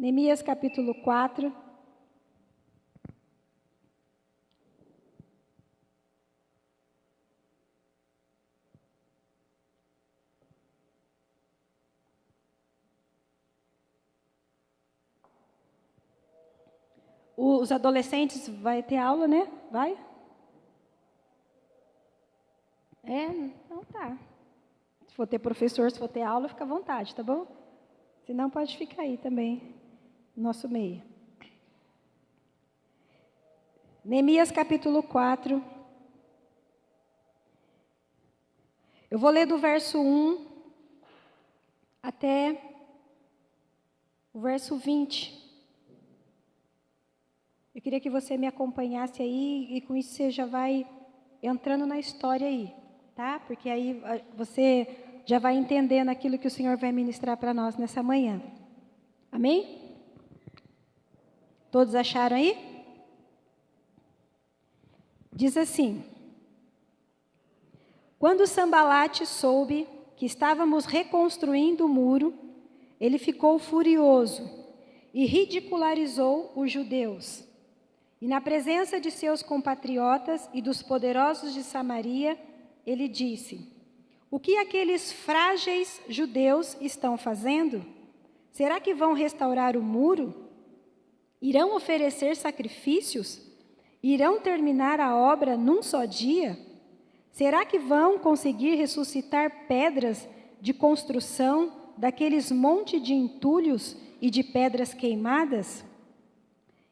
Neemias capítulo 4. Os adolescentes vai ter aula, né? Vai? Então tá. Se for ter professor, se for ter aula, fica à vontade, tá bom? Se não, pode ficar aí também, no nosso meio. Neemias capítulo 4. Eu vou ler do verso 1 até o verso 20. Eu queria que você me acompanhasse aí e com isso você já vai entrando na história aí, tá? Porque aí você já vai entendendo aquilo que o Senhor vai ministrar para nós nessa manhã. Amém? Todos acharam aí? Diz assim: quando Sambalate soube que estávamos reconstruindo o muro, ele ficou furioso e ridicularizou os judeus. E na presença de seus compatriotas e dos poderosos de Samaria, ele disse: o que aqueles frágeis judeus estão fazendo? Será que vão restaurar o muro? Irão oferecer sacrifícios? Irão terminar a obra num só dia? Será que vão conseguir ressuscitar pedras de construção daqueles montes de entulhos e de pedras queimadas?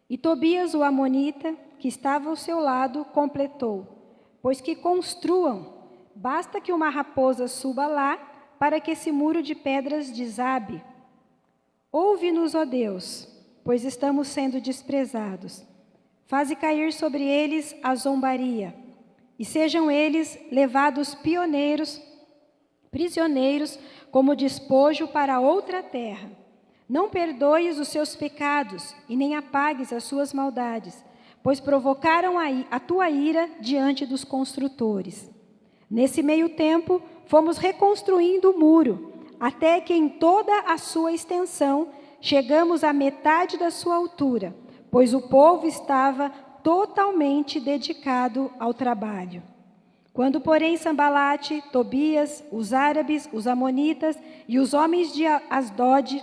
E Tobias, o amonita, que estava ao seu lado, completou: pois que construam, basta que uma raposa suba lá, para que esse muro de pedras desabe. Ouve-nos, ó Deus, pois estamos sendo desprezados. Faze cair sobre eles a zombaria, e sejam eles levados prisioneiros, como despojo para outra terra. Não perdoes os seus pecados e nem apagues as suas maldades, pois provocaram a tua ira diante dos construtores. Nesse meio tempo, fomos reconstruindo o muro, até que em toda a sua extensão chegamos à metade da sua altura, pois o povo estava totalmente dedicado ao trabalho. Quando, porém, Sambalate, Tobias, os árabes, os amonitas e os homens de Asdod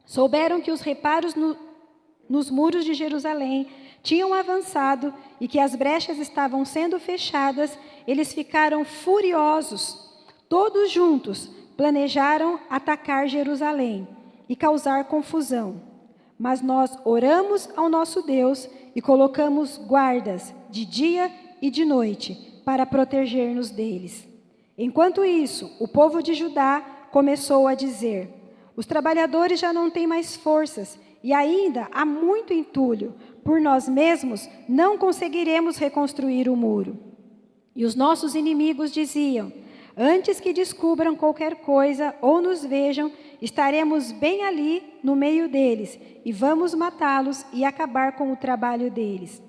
souberam que os reparos nos muros de Jerusalém tinham avançado e que as brechas estavam sendo fechadas, eles ficaram furiosos. Todos juntos planejaram atacar Jerusalém e causar confusão. Mas nós oramos ao nosso Deus e colocamos guardas de dia e de noite para proteger-nos deles. Enquanto isso, o povo de Judá começou a dizer: os trabalhadores já não têm mais forças e ainda há muito entulho. Por nós mesmos não conseguiremos reconstruir o muro. E os nossos inimigos diziam: antes que descubram qualquer coisa ou nos vejam, estaremos bem ali no meio deles e vamos matá-los e acabar com o trabalho deles.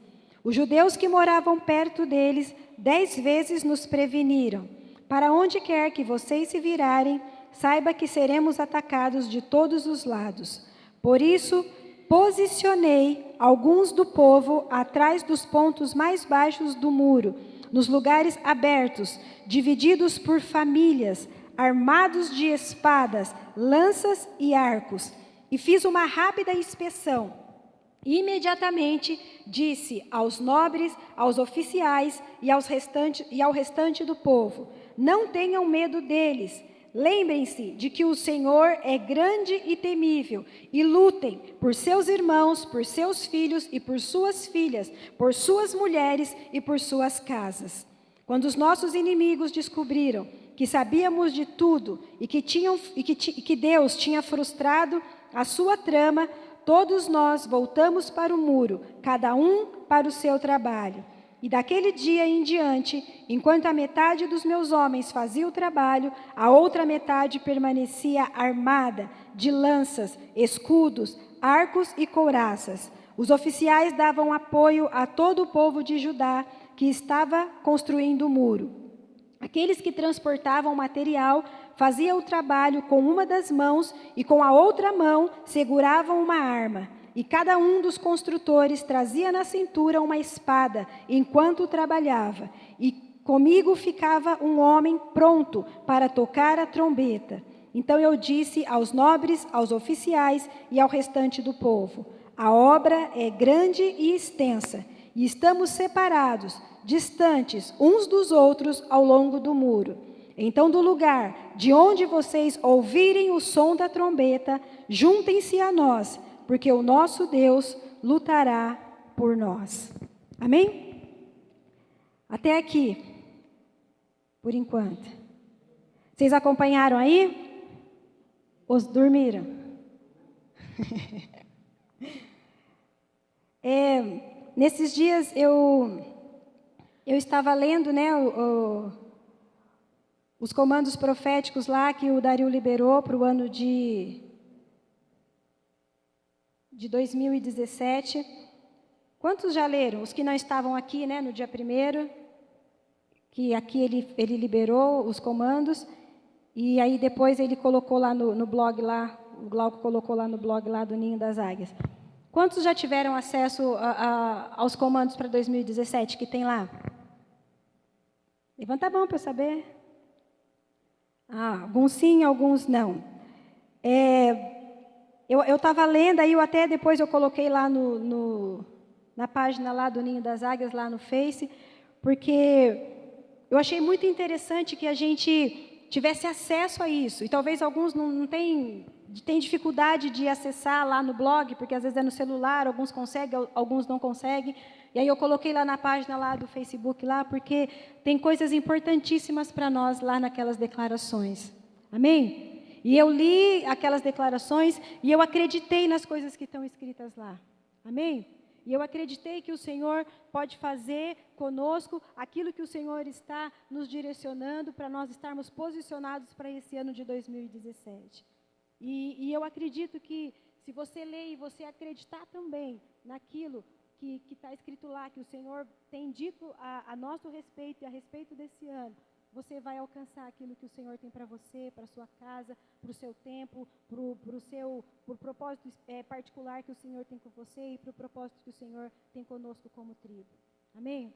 Os judeus que moravam perto deles 10 vezes nos preveniram: para onde quer que vocês se virarem, saiba que seremos atacados de todos os lados. Por isso, posicionei alguns do povo atrás dos pontos mais baixos do muro, nos lugares abertos, divididos por famílias, armados de espadas, lanças e arcos. E fiz uma rápida inspeção. Imediatamente disse aos nobres, aos oficiais e ao restante do povo: não tenham medo deles. Lembrem-se de que o Senhor é grande e temível, e lutem por seus irmãos, por seus filhos e por suas filhas, por suas mulheres e por suas casas. Quando os nossos inimigos descobriram que sabíamos de tudo e que Deus tinha frustrado a sua trama, todos nós voltamos para o muro, cada um para o seu trabalho. E daquele dia em diante, enquanto a metade dos meus homens fazia o trabalho, a outra metade permanecia armada de lanças, escudos, arcos e couraças. Os oficiais davam apoio a todo o povo de Judá que estava construindo o muro. Aqueles que transportavam material fazia o trabalho com uma das mãos e com a outra mão seguravam uma arma. E cada um dos construtores trazia na cintura uma espada enquanto trabalhava. E comigo ficava um homem pronto para tocar a trombeta. Então eu disse aos nobres, aos oficiais e ao restante do povo: a obra é grande e extensa, e estamos separados, distantes uns dos outros ao longo do muro. Então, do lugar de onde vocês ouvirem o som da trombeta, juntem-se a nós, porque o nosso Deus lutará por nós. Amém? Até aqui, por enquanto. Vocês acompanharam aí? Os dormiram? Nesses dias eu estava lendo, né, os comandos proféticos lá que o Dario liberou para o ano de 2017. Quantos já leram? Os que não estavam aqui, né, no dia 1º, que aqui ele liberou os comandos, e aí depois ele colocou lá no blog lá, o Glauco colocou lá no blog lá do Ninho das Águias. Quantos já tiveram acesso aos comandos para 2017 que tem lá? Levanta a mão para eu saber. Alguns sim, alguns não. Eu estava lendo, aí depois eu coloquei lá na página lá do Ninho das Águias, lá no Face, porque eu achei muito interessante que a gente tivesse acesso a isso. E talvez alguns não têm dificuldade de acessar lá no blog, porque às vezes é no celular, alguns conseguem, alguns não conseguem. E aí eu coloquei lá na página lá do Facebook, lá, porque tem coisas importantíssimas para nós lá naquelas declarações. Amém? E eu li aquelas declarações e eu acreditei nas coisas que estão escritas lá. Amém? E eu acreditei que o Senhor pode fazer conosco aquilo que o Senhor está nos direcionando para nós estarmos posicionados para esse ano de 2017. E eu acredito que se você ler e você acreditar também naquilo que está escrito lá, que o Senhor tem dito a nosso respeito e a respeito desse ano, você vai alcançar aquilo que o Senhor tem para você, para a sua casa, para o seu tempo, para o propósito particular que o Senhor tem com você e para o propósito que o Senhor tem conosco como tribo. Amém?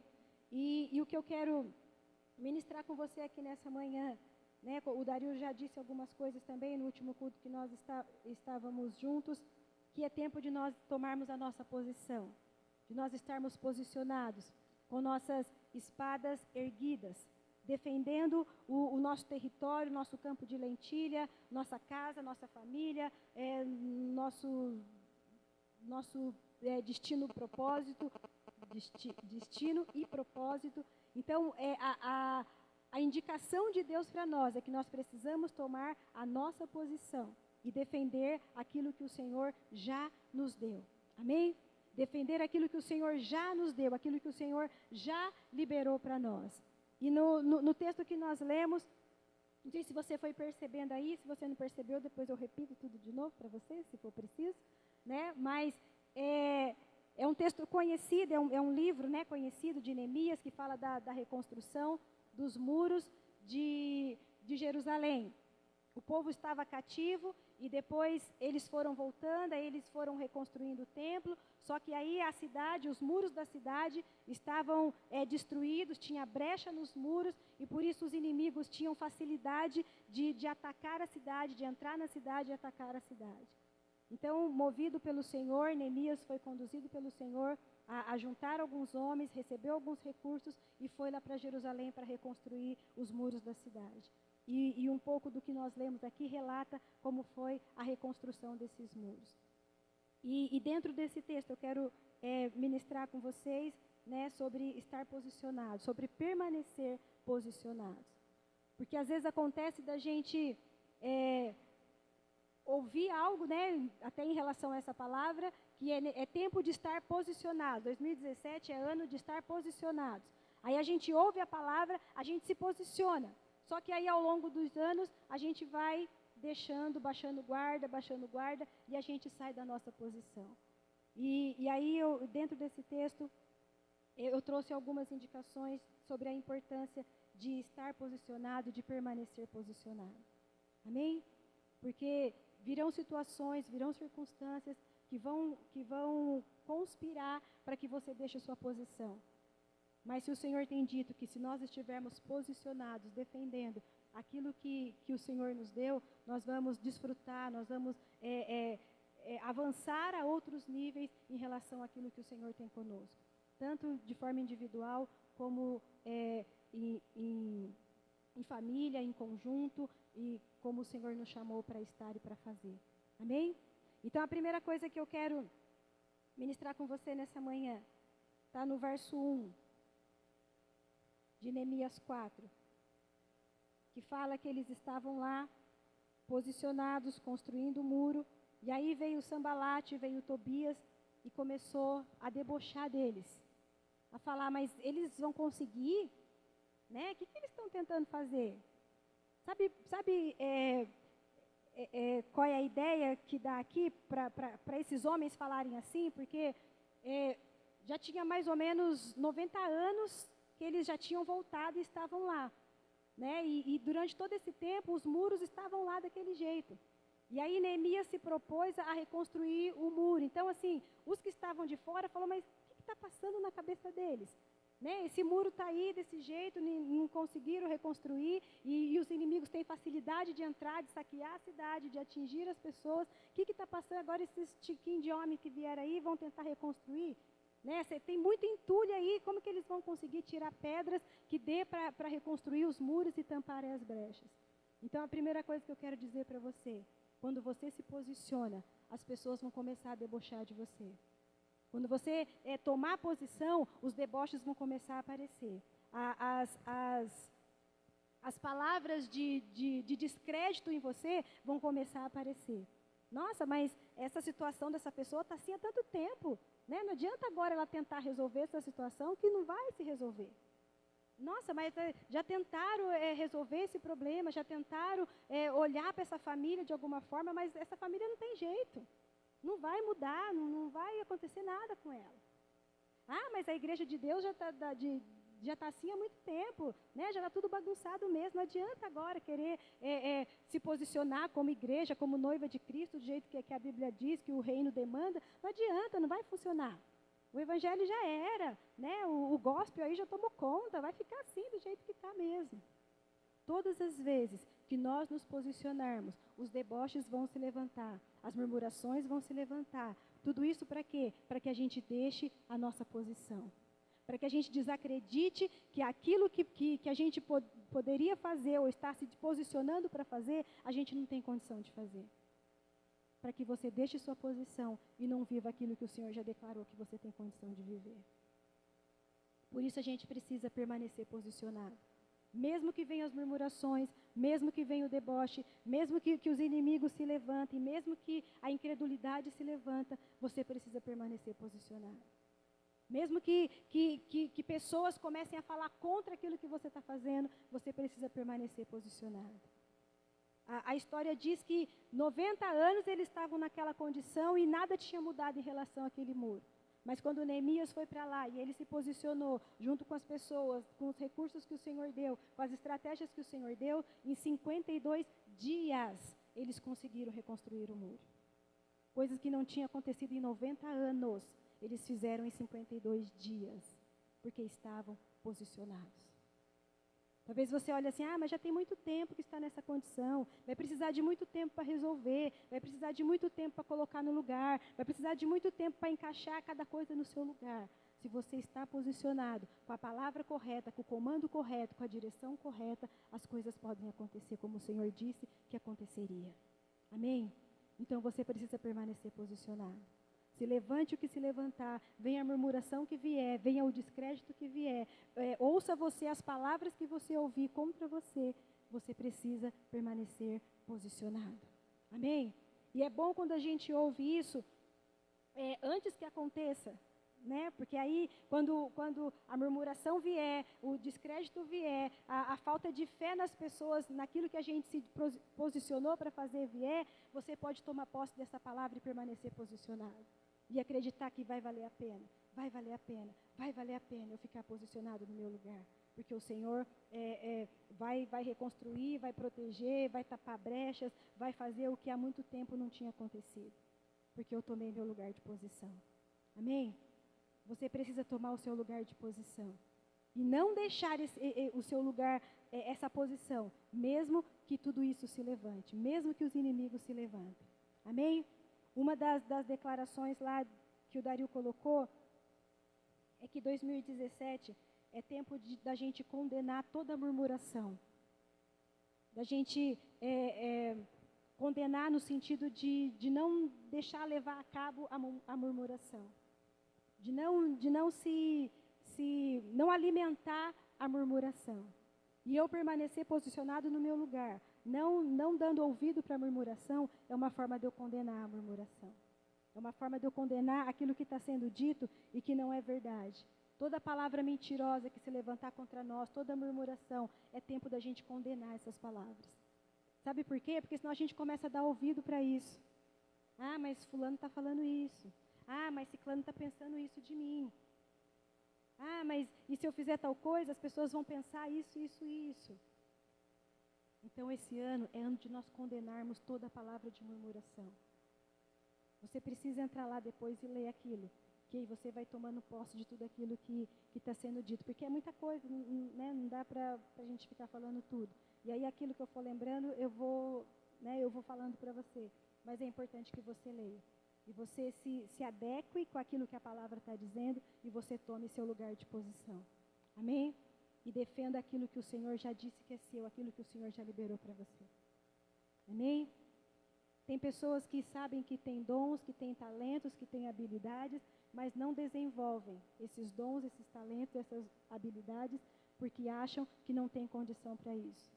E o que eu quero ministrar com você aqui nessa manhã, né, o Dario já disse algumas coisas também no último culto que nós estávamos juntos, que é tempo de nós tomarmos a nossa posição, de nós estarmos posicionados com nossas espadas erguidas, defendendo o nosso território, nosso campo de lentilha, nossa casa, nossa família, nosso destino e propósito. Então, a indicação de Deus para nós é que nós precisamos tomar a nossa posição e defender aquilo que o Senhor já nos deu. Amém? Defender aquilo que o Senhor já nos deu, aquilo que o Senhor já liberou para nós. E no texto que nós lemos, não sei se você foi percebendo aí, se você não percebeu, depois eu repito tudo de novo para você, se for preciso, né? Mas é um texto conhecido, é um livro, né, conhecido de Neemias, que fala da reconstrução dos muros de Jerusalém. O povo estava cativo e depois eles foram voltando, aí eles foram reconstruindo o templo, só que aí a cidade, os muros da cidade estavam destruídos, tinha brecha nos muros e por isso os inimigos tinham facilidade de atacar a cidade, de entrar na cidade e atacar a cidade. Então, movido pelo Senhor, Neemias foi conduzido pelo Senhor a juntar alguns homens, recebeu alguns recursos e foi lá para Jerusalém para reconstruir os muros da cidade. E um pouco do que nós lemos aqui relata como foi a reconstrução desses muros. E dentro desse texto eu quero ministrar com vocês, né, sobre estar posicionados, sobre permanecer posicionados. Porque às vezes acontece da gente ouvir algo, né, até em relação a essa palavra, que é tempo de estar posicionado. 2017 é ano de estar posicionados. Aí a gente ouve a palavra, a gente se posiciona. Só que aí ao longo dos anos a gente vai baixando guarda, e a gente sai da nossa posição. E aí dentro desse texto, eu trouxe algumas indicações sobre a importância de estar posicionado, de permanecer posicionado. Amém? Porque virão situações, virão circunstâncias que vão conspirar para que você deixe a sua posição. Mas se o Senhor tem dito que se nós estivermos posicionados, defendendo aquilo que o Senhor nos deu, nós vamos desfrutar, nós vamos avançar a outros níveis em relação àquilo que o Senhor tem conosco. Tanto de forma individual, como em família, em conjunto, e como o Senhor nos chamou para estar e para fazer. Amém? Então, a primeira coisa que eu quero ministrar com você nessa manhã, está no verso 1 de Neemias 4, que fala que eles estavam lá, posicionados, construindo o muro, e aí veio o Sambalate, veio o Tobias, e começou a debochar deles, a falar, mas eles vão conseguir? Né? O que eles estão tentando fazer? Sabe qual é a ideia que dá aqui para esses homens falarem assim? Porque já tinha mais ou menos 90 anos que eles já tinham voltado e estavam lá. Né? E durante todo esse tempo, os muros estavam lá daquele jeito. E aí Neemias se propôs a reconstruir o muro. Então, assim, os que estavam de fora falaram, mas o que está passando na cabeça deles? Né? Esse muro está aí desse jeito, não conseguiram reconstruir, e os inimigos têm facilidade de entrar, de saquear a cidade, de atingir as pessoas. O que está passando agora? Esses tiquinhos de homem que vieram aí vão tentar reconstruir? Né? Tem muito entulho aí, como que eles vão conseguir tirar pedras que dê para reconstruir os muros e tampar as brechas? Então, a primeira coisa que eu quero dizer para você, quando você se posiciona, as pessoas vão começar a debochar de você. Quando você tomar posição, os deboches vão começar a aparecer. As palavras de descrédito em você vão começar a aparecer. Nossa, mas essa situação dessa pessoa está assim há tanto tempo. Né? Não adianta agora ela tentar resolver essa situação que não vai se resolver. Nossa, mas já tentaram resolver esse problema, já tentaram olhar para essa família de alguma forma, mas essa família não tem jeito. Não vai mudar, não vai acontecer nada com ela. Ah, mas a igreja de Deus já está assim há muito tempo, né? Já está tudo bagunçado mesmo. Não adianta agora querer se posicionar como igreja, como noiva de Cristo, do jeito que a Bíblia diz, que o reino demanda. Não adianta, não vai funcionar. O evangelho já era, né? O gospel aí já tomou conta, vai ficar assim do jeito que está mesmo. Todas as vezes que nós nos posicionarmos, os deboches vão se levantar, as murmurações vão se levantar. Tudo isso para quê? Para que a gente deixe a nossa posição. Para que a gente desacredite que aquilo que a gente poderia fazer ou está se posicionando para fazer, a gente não tem condição de fazer. Para que você deixe sua posição e não viva aquilo que o Senhor já declarou que você tem condição de viver. Por isso a gente precisa permanecer posicionado. Mesmo que venham as murmurações, mesmo que venha o deboche, mesmo que os inimigos se levantem, mesmo que a incredulidade se levanta, você precisa permanecer posicionado. Mesmo que pessoas comecem a falar contra aquilo que você está fazendo, você precisa permanecer posicionado. A história diz que 90 anos eles estavam naquela condição e nada tinha mudado em relação àquele muro. Mas quando Neemias foi para lá e ele se posicionou junto com as pessoas, com os recursos que o Senhor deu, com as estratégias que o Senhor deu, em 52 dias eles conseguiram reconstruir o muro. Coisas que não tinham acontecido em 90 anos, eles fizeram em 52 dias, porque estavam posicionados. Talvez você olhe assim, mas já tem muito tempo que está nessa condição, vai precisar de muito tempo para resolver, vai precisar de muito tempo para colocar no lugar, vai precisar de muito tempo para encaixar cada coisa no seu lugar. Se você está posicionado com a palavra correta, com o comando correto, com a direção correta, as coisas podem acontecer como o Senhor disse que aconteceria. Amém? Então você precisa permanecer posicionado. Se levante o que se levantar, venha a murmuração que vier, venha o descrédito que vier, ouça você as palavras que você ouvir contra você, você precisa permanecer posicionado. Amém? E é bom quando a gente ouve isso antes que aconteça, né? Porque aí, quando a murmuração vier, o descrédito vier, a falta de fé nas pessoas, naquilo que a gente se posicionou para fazer vier, você pode tomar posse dessa palavra e permanecer posicionado. E acreditar que vai valer a pena, vai valer a pena, vai valer a pena eu ficar posicionado no meu lugar. porque o Senhor vai reconstruir, vai proteger, vai tapar brechas, vai fazer o que há muito tempo não tinha acontecido, porque eu tomei meu lugar de posição. Amém? Você precisa tomar o seu lugar de posição. E não deixar o seu lugar, essa posição, mesmo que tudo isso se levante, mesmo que os inimigos se levantem. Amém? Uma das declarações lá que o Dario colocou é que 2017 é tempo da gente condenar toda murmuração. Da gente condenar no sentido de não deixar levar a cabo a murmuração. De não alimentar a murmuração. E eu permanecer posicionado no meu lugar, não dando ouvido para a murmuração, é uma forma de eu condenar a murmuração. É uma forma de eu condenar aquilo que está sendo dito e que não é verdade. Toda palavra mentirosa que se levantar contra nós, toda murmuração, é tempo da gente condenar essas palavras. Sabe por quê? Porque senão a gente começa a dar ouvido para isso. Ah, mas fulano está falando isso. Ah, mas ciclano está pensando isso de mim. Ah, mas e se eu fizer tal coisa, as pessoas vão pensar isso, isso e isso. Então esse ano é ano de nós condenarmos toda a palavra de murmuração. Você precisa entrar lá depois e ler aquilo, que aí você vai tomando posse de tudo aquilo que está sendo dito, porque é muita coisa, né? Não dá para a gente ficar falando tudo. E aí aquilo que eu for lembrando, eu vou falando para você, mas é importante que você leia. E você se adeque com aquilo que a palavra está dizendo e você tome seu lugar de posição. Amém? E defenda aquilo que o Senhor já disse que é seu, aquilo que o Senhor já liberou para você. Amém? Tem pessoas que sabem que têm dons, que têm talentos, que têm habilidades, mas não desenvolvem esses dons, esses talentos, essas habilidades, porque acham que não tem condição para isso.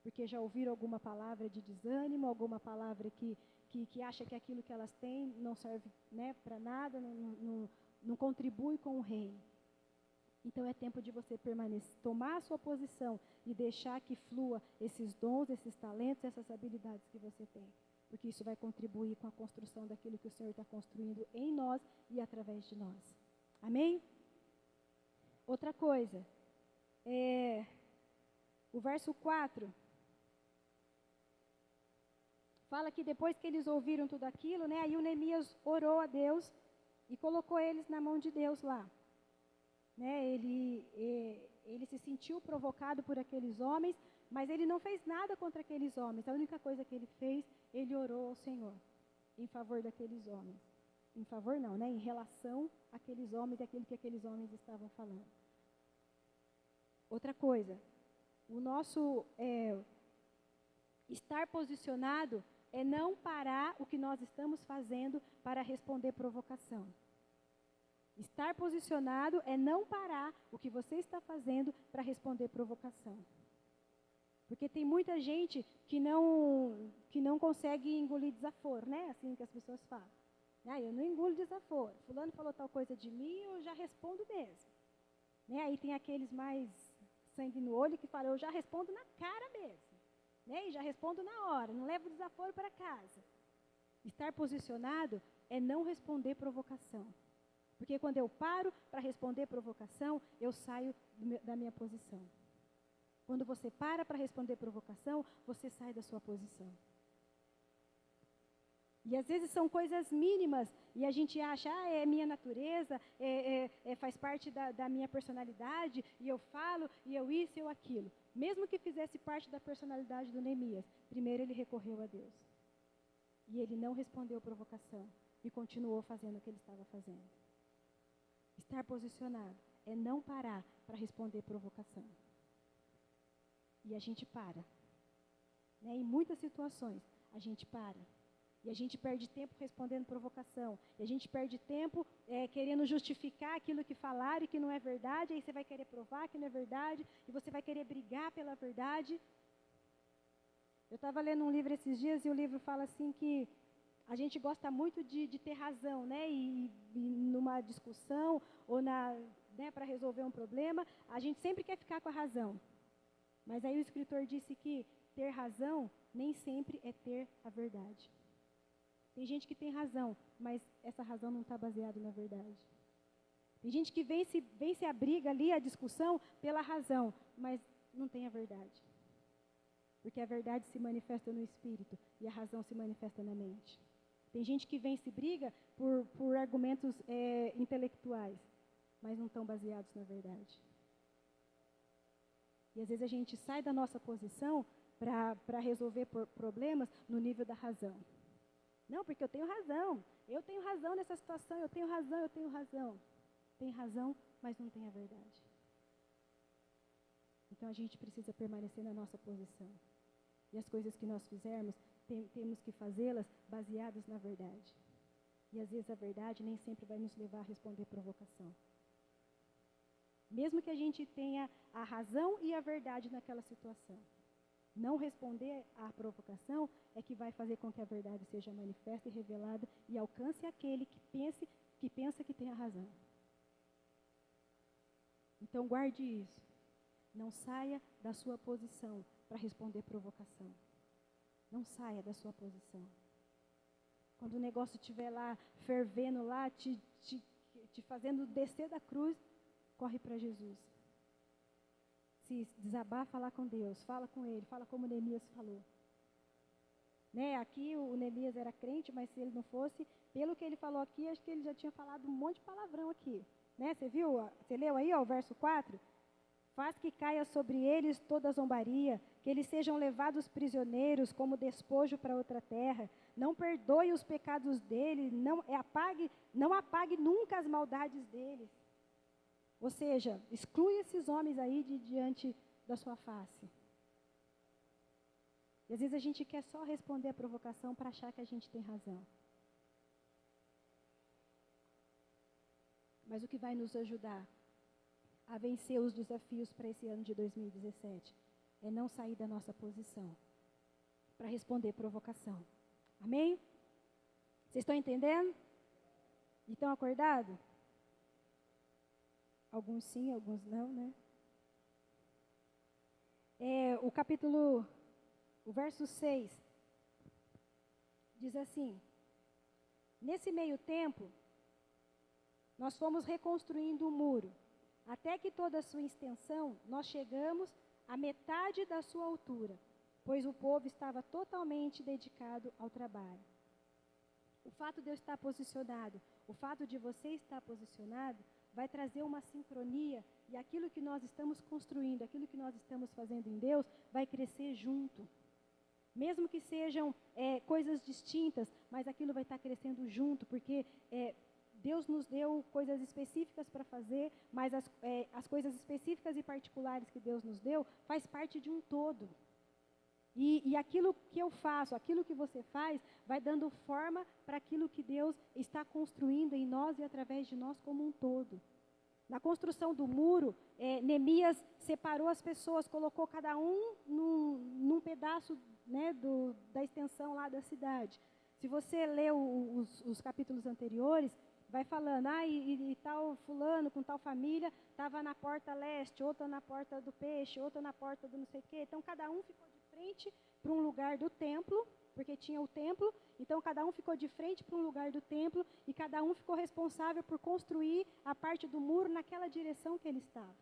Porque já ouviram alguma palavra de desânimo, alguma palavra que acha que aquilo que elas têm não serve, né, para nada, não contribui com o reino. Então é tempo de você permanecer, tomar a sua posição e deixar que flua esses dons, esses talentos, essas habilidades que você tem. Porque isso vai contribuir com a construção daquilo que o Senhor está construindo em nós e através de nós. Amém? Outra coisa, o verso 4... fala que depois que eles ouviram tudo aquilo, né, aí o Neemias orou a Deus e colocou eles na mão de Deus lá. Né, ele se sentiu provocado por aqueles homens, mas ele não fez nada contra aqueles homens. A única coisa que ele fez, ele orou ao Senhor em favor daqueles homens. Em favor não, né, em relação àqueles homens, daquilo que aqueles homens estavam falando. Outra coisa, o nosso estar posicionado é não parar o que nós estamos fazendo para responder provocação. Estar posicionado é não parar o que você está fazendo para responder provocação. Porque tem muita gente que não consegue engolir desaforo, né? Assim que as pessoas falam. Ah, eu não engulo desaforo. Fulano falou tal coisa de mim, eu já respondo mesmo. Né? Aí tem aqueles mais sangue no olho que falam, eu já respondo na cara mesmo. Né? E já respondo na hora, não levo desaforo para casa. Estar posicionado é não responder provocação. Porque quando eu paro para responder provocação, eu saio da minha posição. Quando você para responder provocação, você sai da sua posição. E às vezes são coisas mínimas, e a gente acha, é minha natureza, faz parte da minha personalidade, e eu falo, e eu isso, e eu aquilo. Mesmo que fizesse parte da personalidade do Neemias, primeiro ele recorreu a Deus. E ele não respondeu provocação, e continuou fazendo o que ele estava fazendo. Estar posicionado é não parar para responder provocação. E a gente para. Né? Em muitas situações, a gente para. E a gente perde tempo respondendo provocação. E a gente perde tempo querendo justificar aquilo que falaram e que não é verdade. Aí você vai querer provar que não é verdade. E você vai querer brigar pela verdade. Eu estava lendo um livro esses dias e o livro fala assim que a gente gosta muito de ter razão, né? E numa discussão ou né, para resolver um problema, a gente sempre quer ficar com a razão. Mas aí o escritor disse que ter razão nem sempre é ter a verdade. Tem gente que tem razão, mas essa razão não está baseada na verdade. Tem gente que vence a briga ali, a discussão, pela razão, mas não tem a verdade. Porque a verdade se manifesta no espírito e a razão se manifesta na mente. Tem gente que vence briga por argumentos intelectuais, mas não estão baseados na verdade. E às vezes a gente sai da nossa posição para resolver problemas no nível da razão. Não, porque eu tenho razão nessa situação, eu tenho razão. Tem razão, mas não tem a verdade. Então a gente precisa permanecer na nossa posição. E as coisas que nós fizermos, temos que fazê-las baseadas na verdade. E às vezes a verdade nem sempre vai nos levar a responder provocação. Mesmo que a gente tenha a razão e a verdade naquela situação, não responder à provocação é que vai fazer com que a verdade seja manifesta e revelada e alcance aquele que pensa que tem a razão. Então guarde isso. Não saia da sua posição para responder provocação. Não saia da sua posição. Quando o negócio estiver lá fervendo lá, te fazendo descer da cruz, corre para Jesus. Se desabafa lá com Deus, fala com Ele, fala como Neemias falou. Né? Aqui o Neemias era crente, mas se ele não fosse, pelo que ele falou aqui, acho que ele já tinha falado um monte de palavrão aqui. Né? Você viu? Você leu aí o verso 4? Faz que caia sobre eles toda a zombaria, que eles sejam levados prisioneiros como despojo para outra terra. Não perdoe os pecados deles, não apague nunca as maldades deles. Ou seja, exclui esses homens aí de diante da sua face. E às vezes a gente quer só responder a provocação para achar que a gente tem razão. Mas o que vai nos ajudar a vencer os desafios para esse ano de 2017 é não sair da nossa posição para responder provocação. Amém? Vocês estão entendendo? E estão acordados? Alguns sim, alguns não, né? O verso 6 diz assim: nesse meio tempo, nós fomos reconstruindo o muro, até que toda a sua extensão nós chegamos à metade da sua altura, pois o povo estava totalmente dedicado ao trabalho. O fato de eu estar posicionado, o fato de você estar posicionado, vai trazer uma sincronia e aquilo que nós estamos construindo, aquilo que nós estamos fazendo em Deus, vai crescer junto. Mesmo que sejam coisas distintas, mas aquilo vai estar crescendo junto, porque Deus nos deu coisas específicas para fazer, mas as coisas específicas e particulares que Deus nos deu, faz parte de um todo. E aquilo que eu faço, aquilo que você faz, vai dando forma para aquilo que Deus está construindo em nós e através de nós como um todo. Na construção do muro, Neemias separou as pessoas, colocou cada um num pedaço, né, da extensão lá da cidade. Se você lê os capítulos anteriores, vai falando, e tal fulano com tal família estava na porta leste, outra na porta do peixe, outra na porta do não sei o quê. Então cada um ficou de frente para um lugar do templo, porque tinha o templo, então cada um ficou de frente para um lugar do templo e cada um ficou responsável por construir a parte do muro naquela direção que ele estava.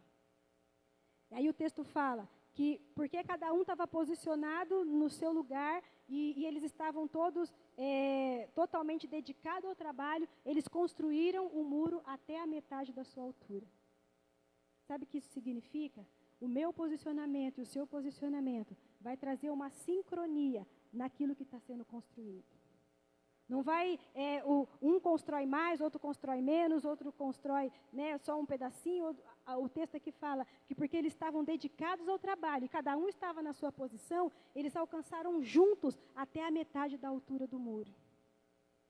E aí o texto fala que porque cada um estava posicionado no seu lugar e eles estavam todos totalmente dedicados ao trabalho, eles construíram o muro até a metade da sua altura. Sabe o que isso significa? O meu posicionamento e o seu posicionamento vai trazer uma sincronia naquilo que está sendo construído. Não vai, um constrói mais, outro constrói menos, outro constrói, né, só um pedacinho. O texto aqui fala que porque eles estavam dedicados ao trabalho e cada um estava na sua posição, eles alcançaram juntos até a metade da altura do muro.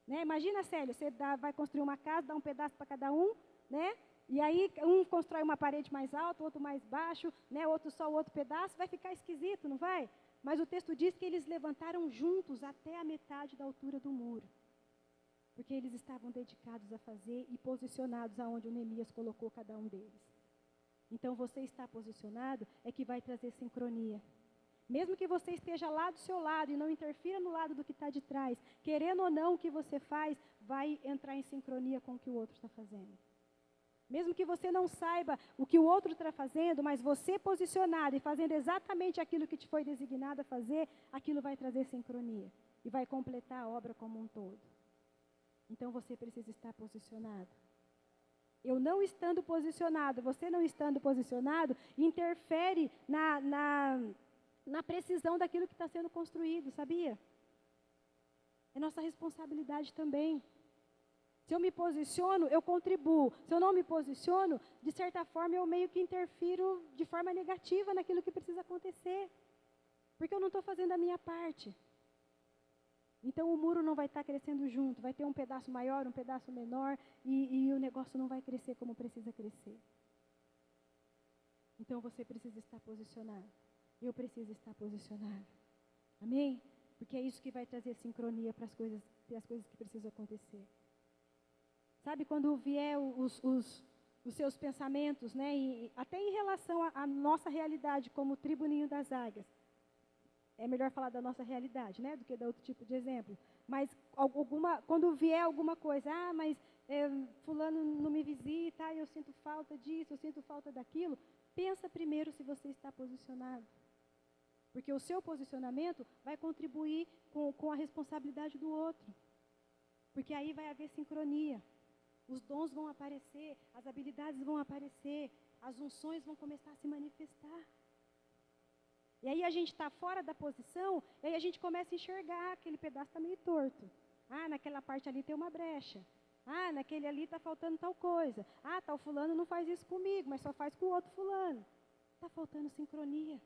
Né? Imagina, Célio, você vai construir uma casa, dá um pedaço para cada um, né? E aí um constrói uma parede mais alta, outro mais baixo, né? Outro só o outro pedaço, vai ficar esquisito, não vai? Mas o texto diz que eles levantaram juntos até a metade da altura do muro. Porque eles estavam dedicados a fazer e posicionados aonde o Neemias colocou cada um deles. Então você está posicionado é que vai trazer sincronia. Mesmo que você esteja lá do seu lado e não interfira no lado do que está de trás, querendo ou não o que você faz, vai entrar em sincronia com o que o outro está fazendo. Mesmo que você não saiba o que o outro está fazendo, mas você posicionado e fazendo exatamente aquilo que te foi designado a fazer, aquilo vai trazer sincronia e vai completar a obra como um todo. Então você precisa estar posicionado. Eu não estando posicionado, você não estando posicionado, interfere na precisão daquilo que está sendo construído, sabia? É nossa responsabilidade também. Se eu me posiciono, eu contribuo. Se eu não me posiciono, de certa forma eu meio que interfiro de forma negativa naquilo que precisa acontecer. Porque eu não estou fazendo a minha parte. Então o muro não vai estar crescendo junto, vai ter um pedaço maior, um pedaço menor, e o negócio não vai crescer como precisa crescer. Então você precisa estar posicionado. Eu preciso estar posicionado. Amém? Porque é isso que vai trazer sincronia para as coisas que precisam acontecer. Sabe, quando vier os seus pensamentos, né, e até em relação à nossa realidade como tribo Ninho das Águias, é melhor falar da nossa realidade, né, do que dar outro tipo de exemplo. Mas quando vier alguma coisa, mas fulano não me visita, eu sinto falta disso, eu sinto falta daquilo, pensa primeiro se você está posicionado. Porque o seu posicionamento vai contribuir com a responsabilidade do outro. Porque aí vai haver sincronia. Os dons vão aparecer, as habilidades vão aparecer, as unções vão começar a se manifestar. E aí a gente está fora da posição, e aí a gente começa a enxergar, aquele pedaço está meio torto. Naquela parte ali tem uma brecha. Naquele ali está faltando tal coisa. Tal fulano não faz isso comigo, mas só faz com o outro fulano. Está faltando sincronia.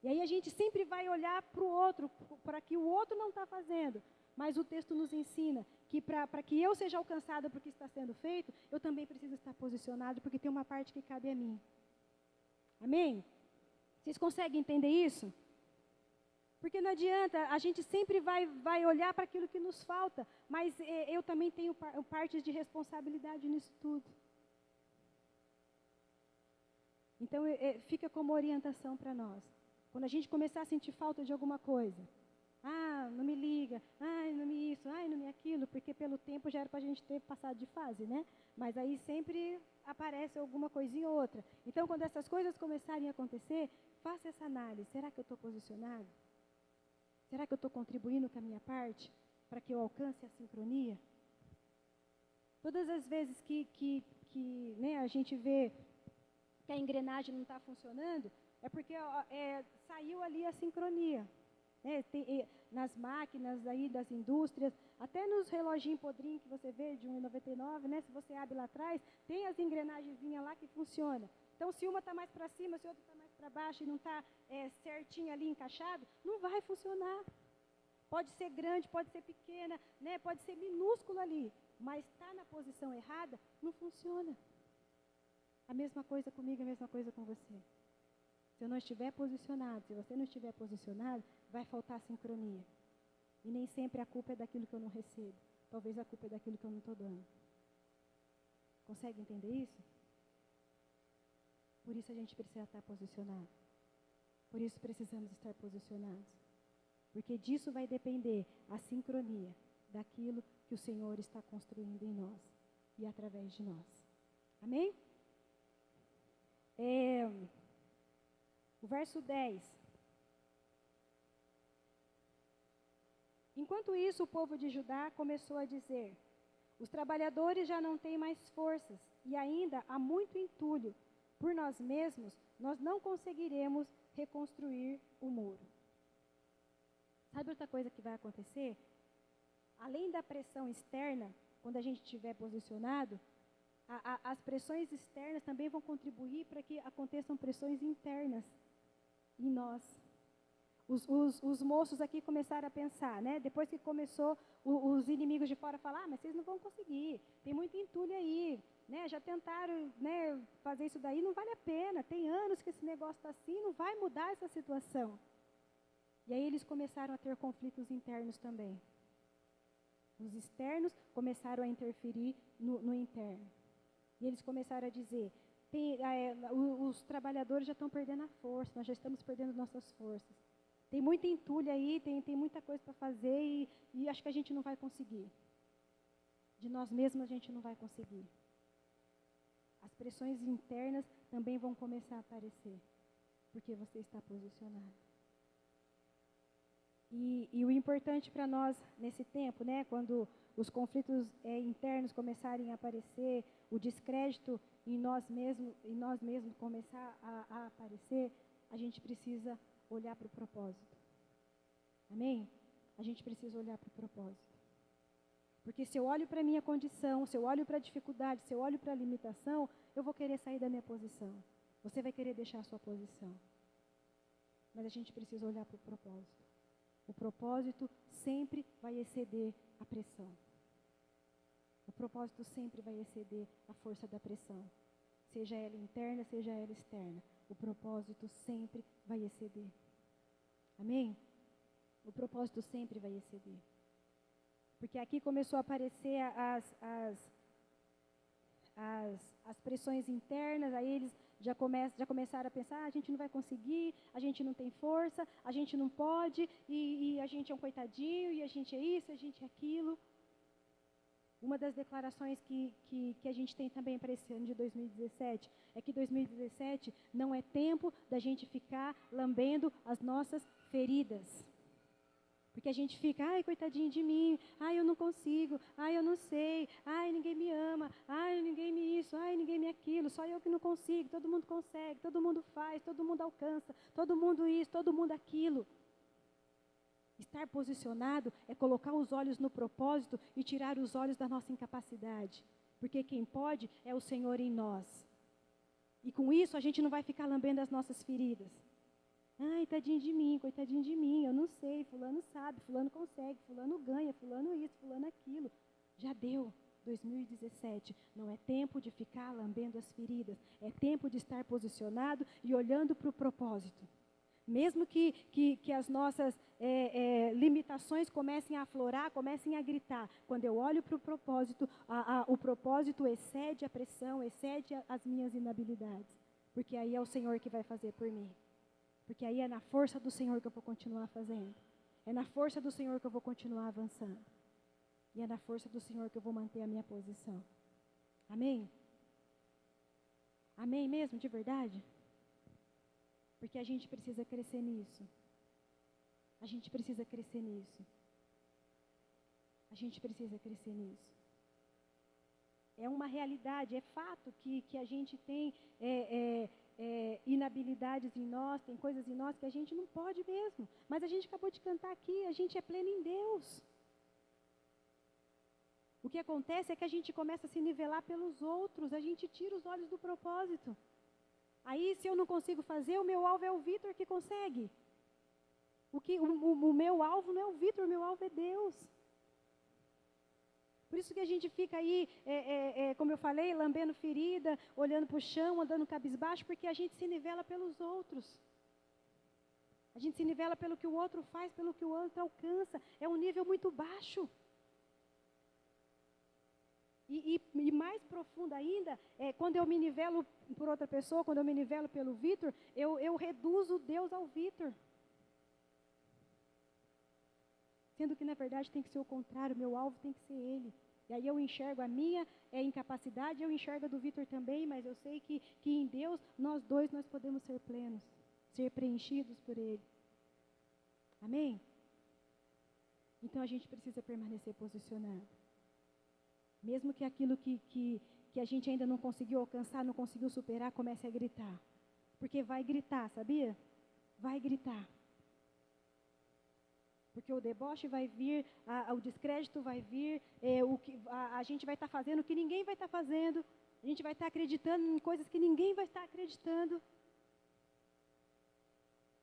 E aí a gente sempre vai olhar para o outro, para que o outro não está fazendo. Mas o texto nos ensina que para que eu seja alcançada por o que está sendo feito, eu também preciso estar posicionado, porque tem uma parte que cabe a mim. Amém? Vocês conseguem entender isso? Porque não adianta, a gente sempre vai olhar para aquilo que nos falta, mas eu também tenho partes de responsabilidade nisso tudo. Então fica como orientação para nós. Quando a gente começar a sentir falta de alguma coisa, não me liga, não me isso, não me aquilo, porque pelo tempo já era para a gente ter passado de fase, né? Mas aí sempre aparece alguma coisinha ou outra. Então, quando essas coisas começarem a acontecer, faça essa análise. Será que eu estou posicionado? Será que eu estou contribuindo com a minha parte para que eu alcance a sincronia? Todas as vezes que a gente vê que a engrenagem não está funcionando, é porque saiu ali a sincronia. Nas máquinas aí das indústrias, até nos reloginhos podrinhos que você vê de R$1,99, né? Se você abre lá atrás, tem as engrenagenzinhas lá que funcionam. Então, se uma está mais para cima, se outra está mais para baixo e não está certinho ali encaixado, não vai funcionar. Pode ser grande, pode ser pequena, né? Pode ser minúsculo ali, mas está na posição errada, não funciona. A mesma coisa comigo, a mesma coisa com você. Se eu não estiver posicionado, se você não estiver posicionado, vai faltar sincronia. E nem sempre a culpa é daquilo que eu não recebo. Talvez a culpa é daquilo que eu não estou dando. Consegue entender isso? Por isso a gente precisa estar posicionado. Por isso precisamos estar posicionados. Porque disso vai depender a sincronia daquilo que o Senhor está construindo em nós e através de nós. Amém? O verso 10. Enquanto isso, o povo de Judá começou a dizer: os trabalhadores já não têm mais forças e ainda há muito entulho. Por nós mesmos, nós não conseguiremos reconstruir o muro. Sabe outra coisa que vai acontecer? Além da pressão externa, quando a gente estiver posicionado, as pressões externas também vão contribuir para que aconteçam pressões internas em nós. Os moços aqui começaram a pensar, né? Depois que começou os inimigos de fora a falar, mas vocês não vão conseguir, tem muito entulho aí, né? Já tentaram, né, fazer isso daí, não vale a pena, tem anos que esse negócio está assim, não vai mudar essa situação. E aí eles começaram a ter conflitos internos também. Os externos começaram a interferir no interno. E eles começaram a dizer, os trabalhadores já estão perdendo a força, nós já estamos perdendo nossas forças. Tem muito entulho aí, tem muita coisa para fazer e acho que a gente não vai conseguir. De nós mesmos a gente não vai conseguir. as pressões internas também vão começar a aparecer, porque você está posicionado. E o importante para nós nesse tempo, né, quando os conflitos internos começarem a aparecer, o descrédito em nós mesmos começar a aparecer, a gente precisa olhar para o propósito. Amém? A gente precisa olhar para o propósito. Porque se eu olho para a minha condição, se eu olho para a dificuldade, se eu olho para a limitação, eu vou querer sair da minha posição. Você vai querer deixar a sua posição. Mas a gente precisa olhar para o propósito. O propósito sempre vai exceder a pressão. O propósito sempre vai exceder a força da pressão. Seja ela interna, seja ela externa. O propósito sempre vai exceder. Amém? O propósito sempre vai exceder. Porque aqui começou a aparecer as pressões internas, aí eles já começaram a pensar, a gente não vai conseguir, a gente não tem força, a gente não pode, e a gente é um coitadinho, e a gente é isso, a gente é aquilo. Uma das declarações que a gente tem também para esse ano de 2017 é que 2017 não é tempo da gente ficar lambendo as nossas feridas. Porque a gente fica, ai, coitadinho de mim, ai, eu não consigo, ai, eu não sei, ai, ninguém me ama, ai, ninguém me isso, ai, ninguém me aquilo, só eu que não consigo, todo mundo consegue, todo mundo faz, todo mundo alcança, todo mundo isso, todo mundo aquilo. Estar posicionado é colocar os olhos no propósito e tirar os olhos da nossa incapacidade. Porque quem pode é o Senhor em nós. E com isso a gente não vai ficar lambendo as nossas feridas. Ai, tadinho de mim, coitadinho de mim, eu não sei, fulano sabe, fulano consegue, fulano ganha, fulano isso, fulano aquilo. Já deu 2017, não é tempo de ficar lambendo as feridas, é tempo de estar posicionado e olhando para o propósito. Mesmo que as nossas limitações comecem a aflorar, comecem a gritar, quando eu olho para o propósito, o propósito excede a pressão, excede as minhas inabilidades, porque aí é o Senhor que vai fazer por mim. Porque aí é na força do Senhor que eu vou continuar fazendo. É na força do Senhor que eu vou continuar avançando. E é na força do Senhor que eu vou manter a minha posição. Amém? Amém mesmo, de verdade? Porque a gente precisa crescer nisso. A gente precisa crescer nisso. A gente precisa crescer nisso. É uma realidade, é fato que a gente tem inabilidades em nós, tem coisas em nós que a gente não pode mesmo. Mas a gente acabou de cantar aqui, a gente é pleno em Deus. O que acontece é que a gente começa a se nivelar pelos outros, a gente tira os olhos do propósito. Aí, se eu não consigo fazer, o meu alvo é o Vitor que consegue. O meu alvo não é o Vitor, o meu alvo é Deus. Por isso que a gente fica aí, como eu falei, lambendo ferida, olhando para o chão, andando cabisbaixo, porque a gente se nivela pelos outros. A gente se nivela pelo que o outro faz, pelo que o outro alcança. É um nível muito baixo. E mais profundo ainda, quando eu me nivelo por outra pessoa, quando eu me nivelo pelo Vitor, eu reduzo Deus ao Vitor. Sendo que, na verdade, tem que ser o contrário, meu alvo tem que ser Ele. E aí eu enxergo a minha incapacidade, eu enxergo a do Vitor também, mas eu sei que em Deus, nós dois, nós podemos ser plenos, ser preenchidos por Ele. Amém? Então a gente precisa permanecer posicionado. Mesmo que aquilo que a gente ainda não conseguiu alcançar, não conseguiu superar, comece a gritar. Porque vai gritar, sabia? Vai gritar. Porque o deboche vai vir, o descrédito vai vir, a gente vai estar fazendo o que ninguém vai estar fazendo, a gente vai estar acreditando em coisas que ninguém vai estar acreditando.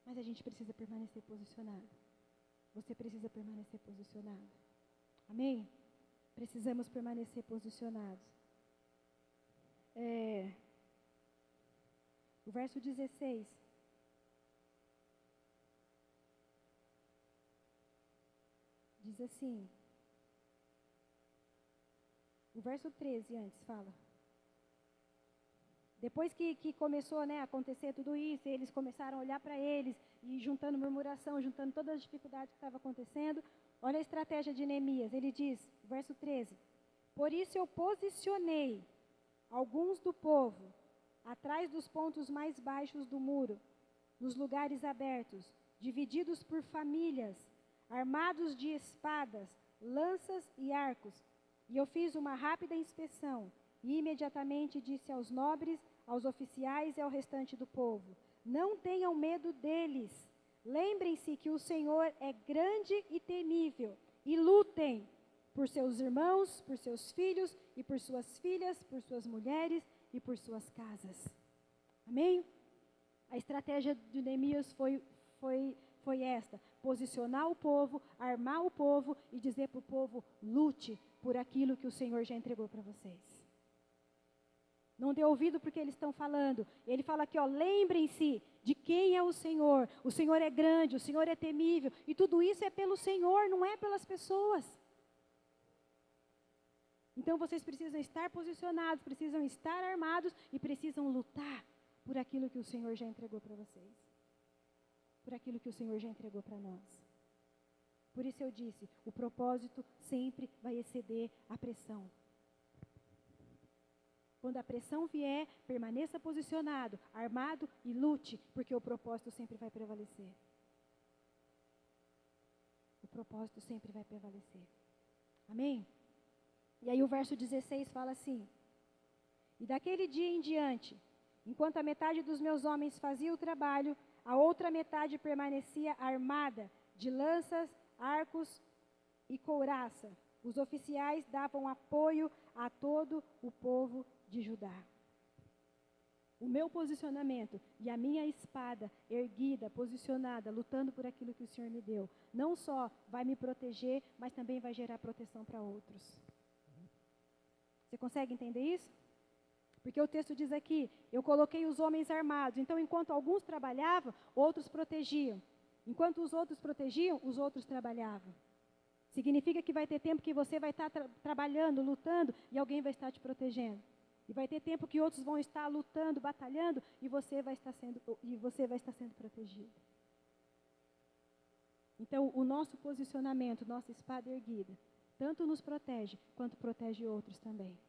Mas a gente precisa permanecer posicionado. Você precisa permanecer posicionado. Amém? Precisamos permanecer posicionados. O verso 16. Diz assim. O verso 13 antes fala. Depois que começou, a acontecer tudo isso, eles começaram a olhar para eles, e juntando murmuração, juntando todas as dificuldades que estavam acontecendo, olha a estratégia de Neemias. Ele diz, verso 13, por isso eu posicionei alguns do povo, atrás dos pontos mais baixos do muro, nos lugares abertos, divididos por famílias, armados de espadas, lanças e arcos. E eu fiz uma rápida inspeção, e imediatamente disse aos nobres, aos oficiais e ao restante do povo: não tenham medo deles. Lembrem-se que o Senhor é grande e temível, e lutem por seus irmãos, por seus filhos e por suas filhas, por suas mulheres e por suas casas. Amém? A estratégia de Neemias foi esta: posicionar o povo, armar o povo e dizer para o povo: lute por aquilo que o Senhor já entregou para vocês. Não dê ouvido porque eles estão falando. Ele fala aqui, ó, lembrem-se de quem é o Senhor. O Senhor é grande, o Senhor é temível. E tudo isso é pelo Senhor, não é pelas pessoas. Então vocês precisam estar posicionados, precisam estar armados e precisam lutar por aquilo que o Senhor já entregou para vocês. Por aquilo que o Senhor já entregou para nós. Por isso eu disse, o propósito sempre vai exceder a pressão. Quando a pressão vier, permaneça posicionado, armado e lute, porque o propósito sempre vai prevalecer. O propósito sempre vai prevalecer. Amém? E aí o verso 16 fala assim: e daquele dia em diante, enquanto a metade dos meus homens fazia o trabalho, a outra metade permanecia armada de lanças, arcos e couraça. Os oficiais davam apoio a todo o povo de Judá. O meu posicionamento e a minha espada erguida, posicionada, lutando por aquilo que o Senhor me deu, não só vai me proteger, mas também vai gerar proteção para outros. Você consegue entender isso? Porque o texto diz aqui, eu coloquei os homens armados. Então, enquanto alguns trabalhavam, outros protegiam. Enquanto os outros protegiam, os outros trabalhavam. Significa que vai ter tempo que você vai estar trabalhando, lutando, e alguém vai estar te protegendo. E vai ter tempo que outros vão estar lutando, batalhando, e você vai estar sendo protegido. Então, o nosso posicionamento, nossa espada erguida, tanto nos protege, quanto protege outros também.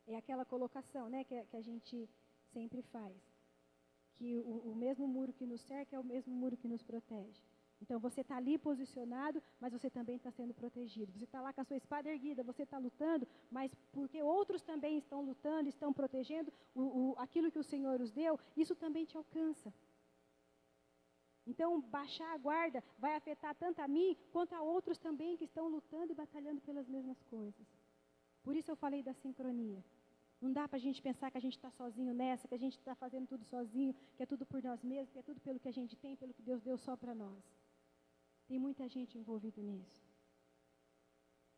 É aquela colocação, né, que a gente sempre faz. Que o mesmo muro que nos cerca é o mesmo muro que nos protege. Então, você está ali posicionado, mas você também está sendo protegido. Você está lá com a sua espada erguida, você está lutando, mas porque outros também estão lutando, estão protegendo aquilo que o Senhor os deu, isso também te alcança. Então, baixar a guarda vai afetar tanto a mim, quanto a outros também que estão lutando e batalhando pelas mesmas coisas. Por isso eu falei da sincronia. Não dá para a gente pensar que a gente está sozinho nessa, que a gente está fazendo tudo sozinho, que é tudo por nós mesmos, que é tudo pelo que a gente tem, pelo que Deus deu só para nós. Tem muita gente envolvida nisso.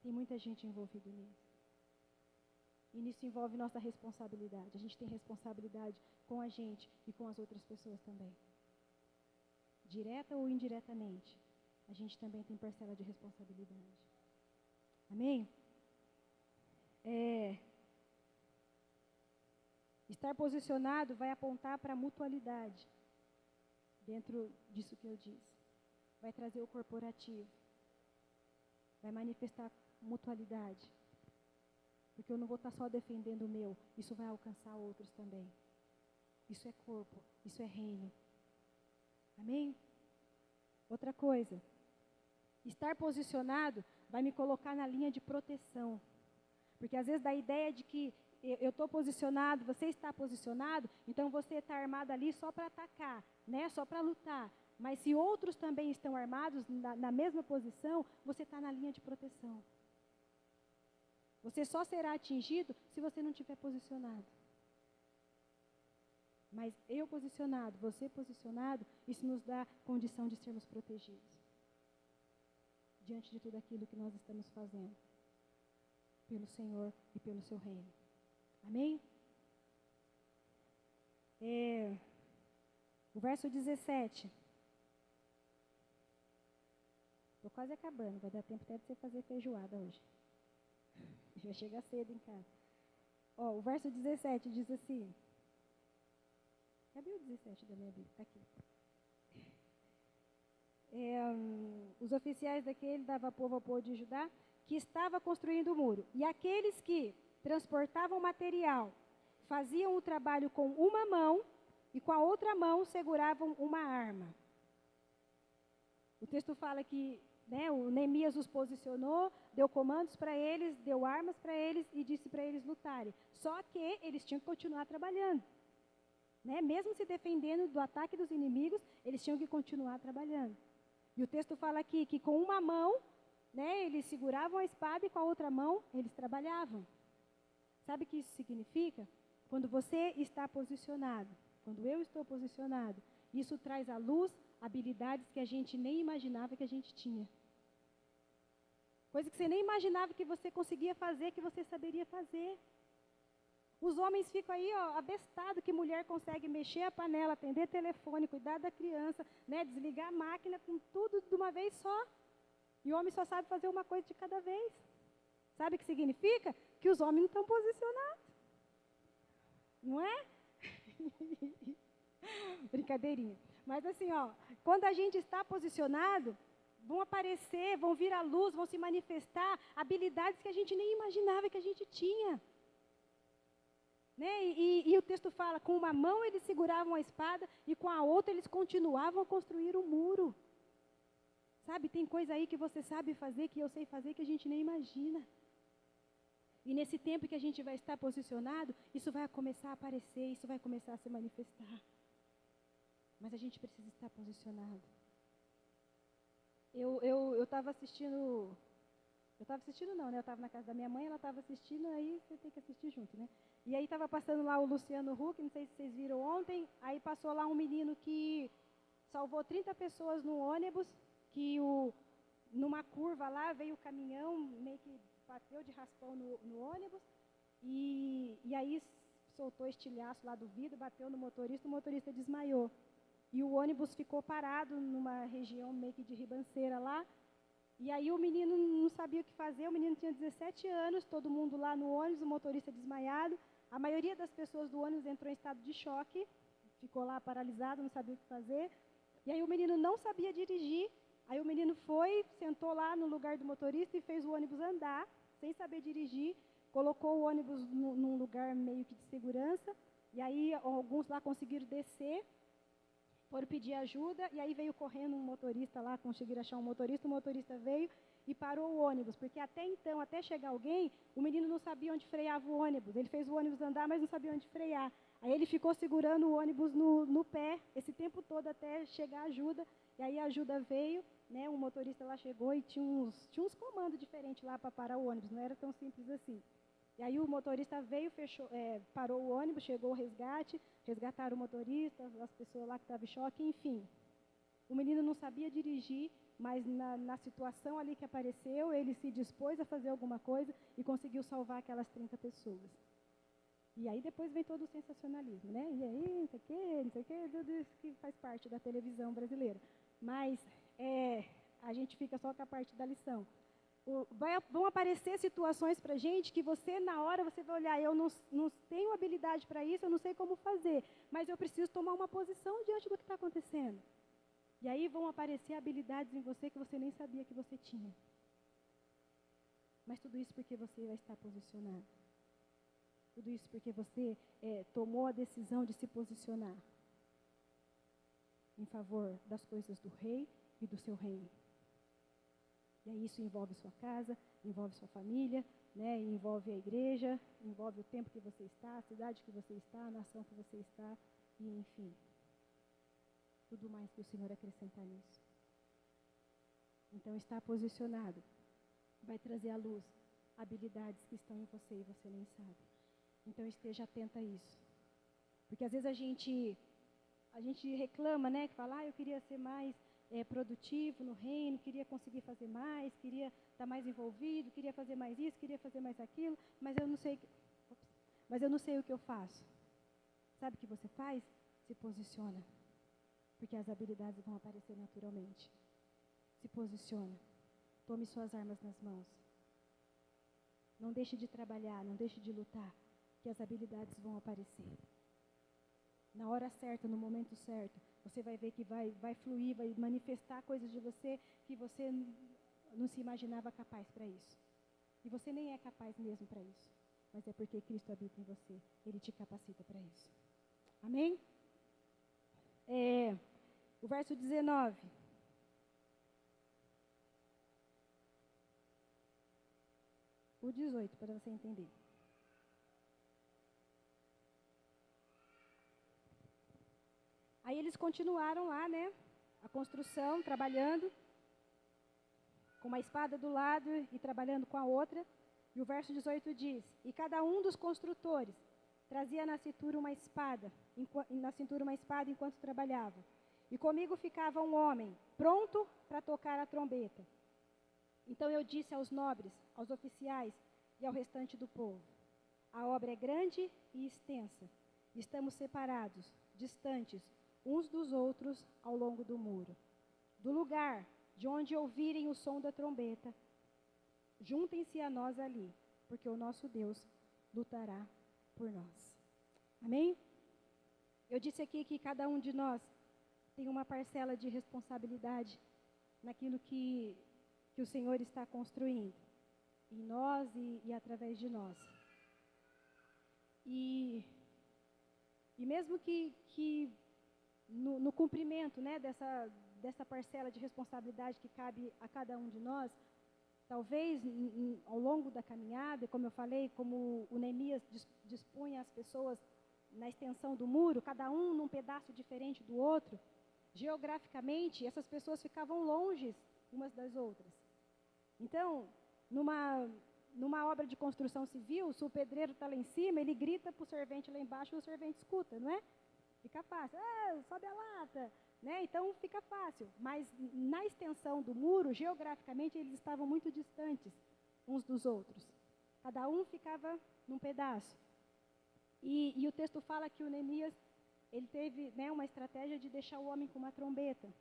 Tem muita gente envolvida nisso. E nisso envolve nossa responsabilidade. A gente tem responsabilidade com a gente e com as outras pessoas também. Direta ou indiretamente, a gente também tem parcela de responsabilidade. Amém? Estar posicionado vai apontar para a mutualidade. Dentro disso que eu disse. Vai trazer o corporativo. Vai manifestar mutualidade. Porque eu não vou estar só defendendo o meu. Isso vai alcançar outros também. Isso é corpo. Isso é reino. Amém? Outra coisa. Estar posicionado vai me colocar na linha de proteção. Porque às vezes dá a ideia de que eu estou posicionado, você está posicionado, então você está armado ali só para atacar, né? Só para lutar. Mas se outros também estão armados na mesma posição, você está na linha de proteção. Você só será atingido se você não estiver posicionado. Mas eu posicionado, você posicionado, isso nos dá condição de sermos protegidos. Diante de tudo aquilo que nós estamos fazendo. Pelo Senhor e pelo seu reino. Amém? O verso 17. Estou quase acabando, vai dar tempo até de você fazer feijoada hoje. Já chega cedo em casa. O verso 17 diz assim. Cadê o 17 da minha Bíblia? Está aqui. os oficiais daquele dava povo ao povo de Judá, que estava construindo o muro. E aqueles que transportavam material, faziam o trabalho com uma mão e com a outra mão seguravam uma arma. O texto fala que o Neemias os posicionou, deu comandos para eles, deu armas para eles e disse para eles lutarem. Só que eles tinham que continuar trabalhando. Mesmo se defendendo do ataque dos inimigos, eles tinham que continuar trabalhando. E o texto fala aqui que com uma mão, eles seguravam a espada e com a outra mão eles trabalhavam. Sabe o que isso significa? Quando você está posicionado, quando eu estou posicionado, isso traz à luz habilidades que a gente nem imaginava que a gente tinha. Coisa que você nem imaginava que você conseguia fazer, que você saberia fazer. Os homens ficam aí, abestados que mulher consegue mexer a panela, atender telefone, cuidar da criança, desligar a máquina com tudo de uma vez só. E o homem só sabe fazer uma coisa de cada vez. Sabe o que significa? Que os homens não estão posicionados. Não é? Brincadeirinha. Mas assim, quando a gente está posicionado, vão aparecer, vão vir à luz, vão se manifestar habilidades que a gente nem imaginava que a gente tinha. E o texto fala, com uma mão eles seguravam a espada e com a outra eles continuavam a construir um muro. Sabe, tem coisa aí que você sabe fazer, que eu sei fazer, que a gente nem imagina. E nesse tempo que a gente vai estar posicionado, isso vai começar a aparecer, isso vai começar a se manifestar. Mas a gente precisa estar posicionado. Eu estava assistindo... Eu estava assistindo não, Eu estava na casa da minha mãe, ela estava assistindo, aí você tem que assistir junto, E aí estava passando lá o Luciano Huck, não sei se vocês viram ontem, aí passou lá um menino que salvou 30 pessoas no ônibus, que numa curva lá veio o caminhão, meio que bateu de raspão no ônibus, e aí soltou estilhaço lá do vidro, bateu no motorista, o motorista desmaiou. E o ônibus ficou parado numa região meio que de ribanceira lá, e aí o menino não sabia o que fazer, o menino tinha 17 anos, todo mundo lá no ônibus, o motorista desmaiado. A maioria das pessoas do ônibus entrou em estado de choque, ficou lá paralisado, não sabia o que fazer. E aí o menino não sabia dirigir, aí o menino foi, sentou lá no lugar do motorista e fez o ônibus andar, sem saber dirigir, colocou o ônibus num lugar meio que de segurança, e aí alguns lá conseguiram descer, foram pedir ajuda, e aí veio correndo um motorista lá, conseguiram achar um motorista, o motorista veio e parou o ônibus, porque até então, até chegar alguém, o menino não sabia onde freava o ônibus, ele fez o ônibus andar, mas não sabia onde frear. Aí ele ficou segurando o ônibus no pé, esse tempo todo até chegar a ajuda, e aí a ajuda veio, o motorista lá chegou e tinha uns comandos diferentes lá para parar o ônibus, não era tão simples assim. E aí o motorista veio, parou o ônibus, chegou o resgate, resgataram o motorista, as pessoas lá que estavam em choque, enfim. O menino não sabia dirigir, mas na situação ali que apareceu, ele se dispôs a fazer alguma coisa e conseguiu salvar aquelas 30 pessoas. E aí depois vem todo o sensacionalismo, E aí, não sei o quê, tudo isso que faz parte da televisão brasileira. Mas a gente fica só com a parte da lição. Vão aparecer situações para a gente que você, na hora, você vai olhar, eu não tenho habilidade para isso, eu não sei como fazer, mas eu preciso tomar uma posição diante do que está acontecendo. E aí vão aparecer habilidades em você que você nem sabia que você tinha. Mas tudo isso porque você vai estar posicionado. Tudo isso porque você tomou a decisão de se posicionar em favor das coisas do rei e do seu reino. E aí isso envolve sua casa, envolve sua família, envolve a igreja, envolve o tempo que você está, a cidade que você está, a nação que você está, e enfim. Tudo mais que o Senhor acrescentar nisso. Então, estar posicionado vai trazer à luz habilidades que estão em você e você nem sabe. Então, esteja atento a isso. Porque às vezes a gente reclama, que fala, eu queria ser mais produtivo no reino, queria conseguir fazer mais, queria estar mais envolvido, queria fazer mais isso, queria fazer mais aquilo, mas eu não sei o que eu faço. Sabe o que você faz? Se posiciona. Porque as habilidades vão aparecer naturalmente. Se posiciona. Tome suas armas nas mãos. Não deixe de trabalhar, não deixe de lutar, que as habilidades vão aparecer. Na hora certa, no momento certo, você vai ver que vai fluir, vai manifestar coisas de você que você não se imaginava capaz para isso. E você nem é capaz mesmo para isso. Mas é porque Cristo habita em você. Ele te capacita para isso. Amém? O verso 19. O 18, para você entender. Aí eles continuaram lá, né? A construção, trabalhando, com uma espada do lado e trabalhando com a outra. E o verso 18 diz: e cada um dos construtores trazia na cintura uma espada enquanto trabalhava. E comigo ficava um homem, pronto para tocar a trombeta. Então eu disse aos nobres, aos oficiais e ao restante do povo: a obra é grande e extensa. Estamos separados, distantes, uns dos outros ao longo do muro. Do lugar de onde ouvirem o som da trombeta, juntem-se a nós ali, porque o nosso Deus lutará por nós. Amém? Eu disse aqui que cada um de nós tem uma parcela de responsabilidade naquilo que o Senhor está construindo, em nós e através de nós. E mesmo que no cumprimento, né, dessa parcela de responsabilidade que cabe a cada um de nós, talvez ao longo da caminhada, como eu falei, como o Neemias dispunha as pessoas na extensão do muro, cada um num pedaço diferente do outro, geograficamente essas pessoas ficavam longe umas das outras. Então, numa obra de construção civil, se o pedreiro está lá em cima, ele grita para o servente lá embaixo e o servente escuta, não é? Fica fácil. Sobe a lata, né? Então fica fácil. Mas na extensão do muro, geograficamente, eles estavam muito distantes uns dos outros. Cada um ficava num pedaço. E o texto fala que o Neemias, ele teve, né, uma estratégia de deixar o homem com uma trombeta.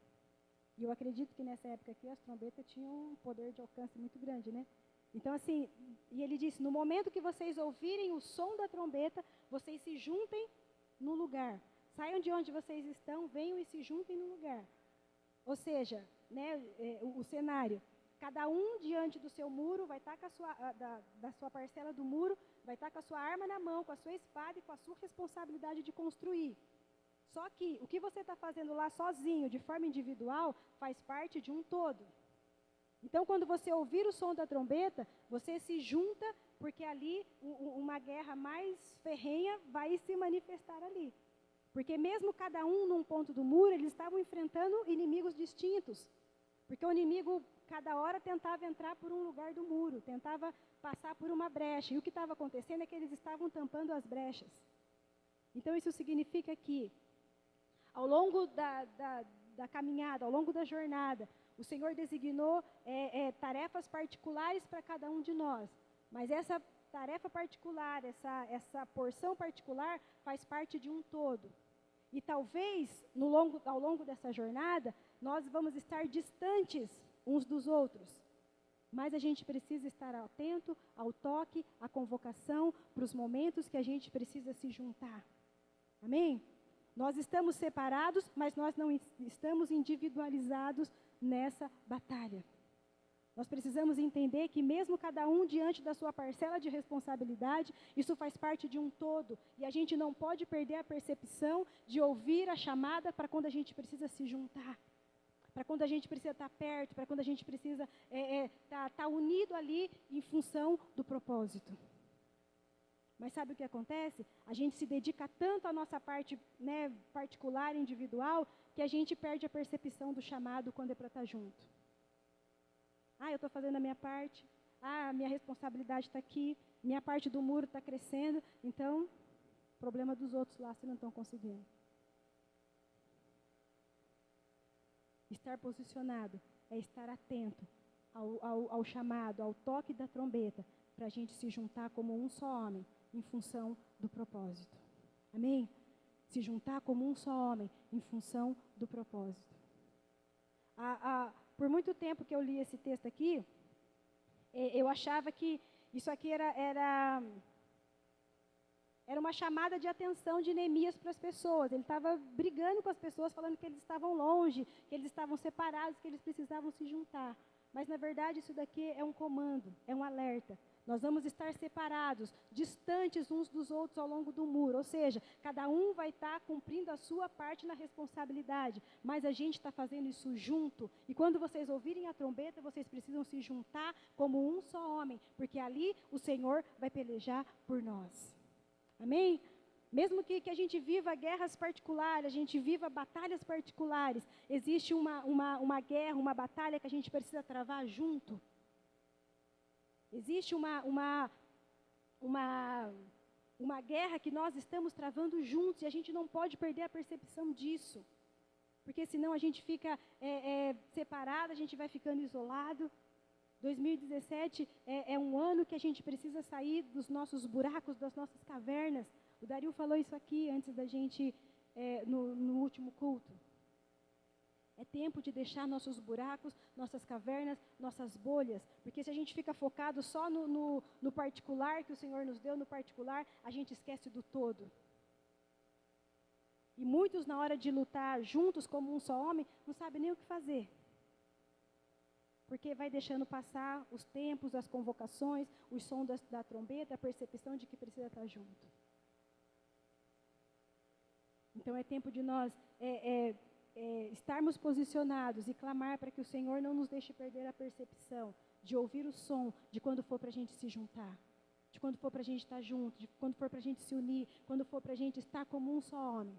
E eu acredito que nessa época aqui as trombetas tinham um poder de alcance muito grande, né? Então assim, e ele disse: no momento que vocês ouvirem o som da trombeta, vocês se juntem no lugar. Saiam de onde vocês estão, venham e se juntem no lugar. Ou seja, né, o cenário, cada um diante do seu muro vai estar com da sua parcela do muro, vai estar com a sua arma na mão, com a sua espada e com a sua responsabilidade de construir. Só que o que você está fazendo lá sozinho, de forma individual, faz parte de um todo. Então, quando você ouvir o som da trombeta, você se junta, porque ali uma guerra mais ferrenha vai se manifestar ali. Porque mesmo cada um num ponto do muro, eles estavam enfrentando inimigos distintos. Porque o inimigo, cada hora, tentava entrar por um lugar do muro, tentava passar por uma brecha. E o que estava acontecendo é que eles estavam tampando as brechas. Então, isso significa que, ao longo da caminhada, ao longo da jornada, o Senhor designou tarefas particulares para cada um de nós. Mas essa tarefa particular, essa porção particular, faz parte de um todo. E talvez, ao longo dessa jornada, nós vamos estar distantes uns dos outros. Mas a gente precisa estar atento ao toque, à convocação, para os momentos que a gente precisa se juntar. Amém? Nós estamos separados, mas nós não estamos individualizados nessa batalha. Nós precisamos entender que mesmo cada um diante da sua parcela de responsabilidade, isso faz parte de um todo. E a gente não pode perder a percepção de ouvir a chamada para quando a gente precisa se juntar. Para quando a gente precisa estar perto, para quando a gente precisa estar unido ali em função do propósito. Mas sabe o que acontece? A gente se dedica tanto à nossa parte, né, particular, individual, que a gente perde a percepção do chamado quando é para estar junto. Eu estou fazendo a minha parte. A minha responsabilidade está aqui. Minha parte do muro está crescendo. Então, problema dos outros lá, se não estão conseguindo. Estar posicionado é estar atento ao chamado, ao toque da trombeta, para a gente se juntar como um só homem, em função do propósito. Amém? Se juntar como um só homem, em função do propósito. Por muito tempo que eu li esse texto aqui, eu achava que isso aqui era Era uma chamada de atenção de Neemias para as pessoas. Ele estava brigando com as pessoas, falando que eles estavam longe, que eles estavam separados, que eles precisavam se juntar. Mas, na verdade, isso daqui é um comando, é um alerta. Nós vamos estar separados, distantes uns dos outros ao longo do muro. Ou seja, cada um vai estar cumprindo a sua parte na responsabilidade. Mas a gente está fazendo isso junto. E quando vocês ouvirem a trombeta, vocês precisam se juntar como um só homem. Porque ali o Senhor vai pelejar por nós. Amém? Mesmo que a gente viva guerras particulares, a gente viva batalhas particulares, existe uma guerra, uma batalha que a gente precisa travar junto. Existe uma guerra que nós estamos travando juntos e a gente não pode perder a percepção disso. Porque senão a gente fica separado, a gente vai ficando isolado. 2017 é um ano que a gente precisa sair dos nossos buracos, das nossas cavernas. O Dario falou isso aqui antes da gente, no último culto. É tempo de deixar nossos buracos, nossas cavernas, nossas bolhas. Porque se a gente fica focado só no particular que o Senhor nos deu, no particular, a gente esquece do todo. E muitos, na hora de lutar juntos como um só homem, não sabem nem o que fazer. Porque vai deixando passar os tempos, as convocações, o som da trombeta, a percepção de que precisa estar junto. Então é tempo de nós estarmos posicionados e clamar para que o Senhor não nos deixe perder a percepção de ouvir o som de quando for para a gente se juntar, de quando for para a gente estar junto, de quando for para a gente se unir, quando for para a gente estar como um só homem,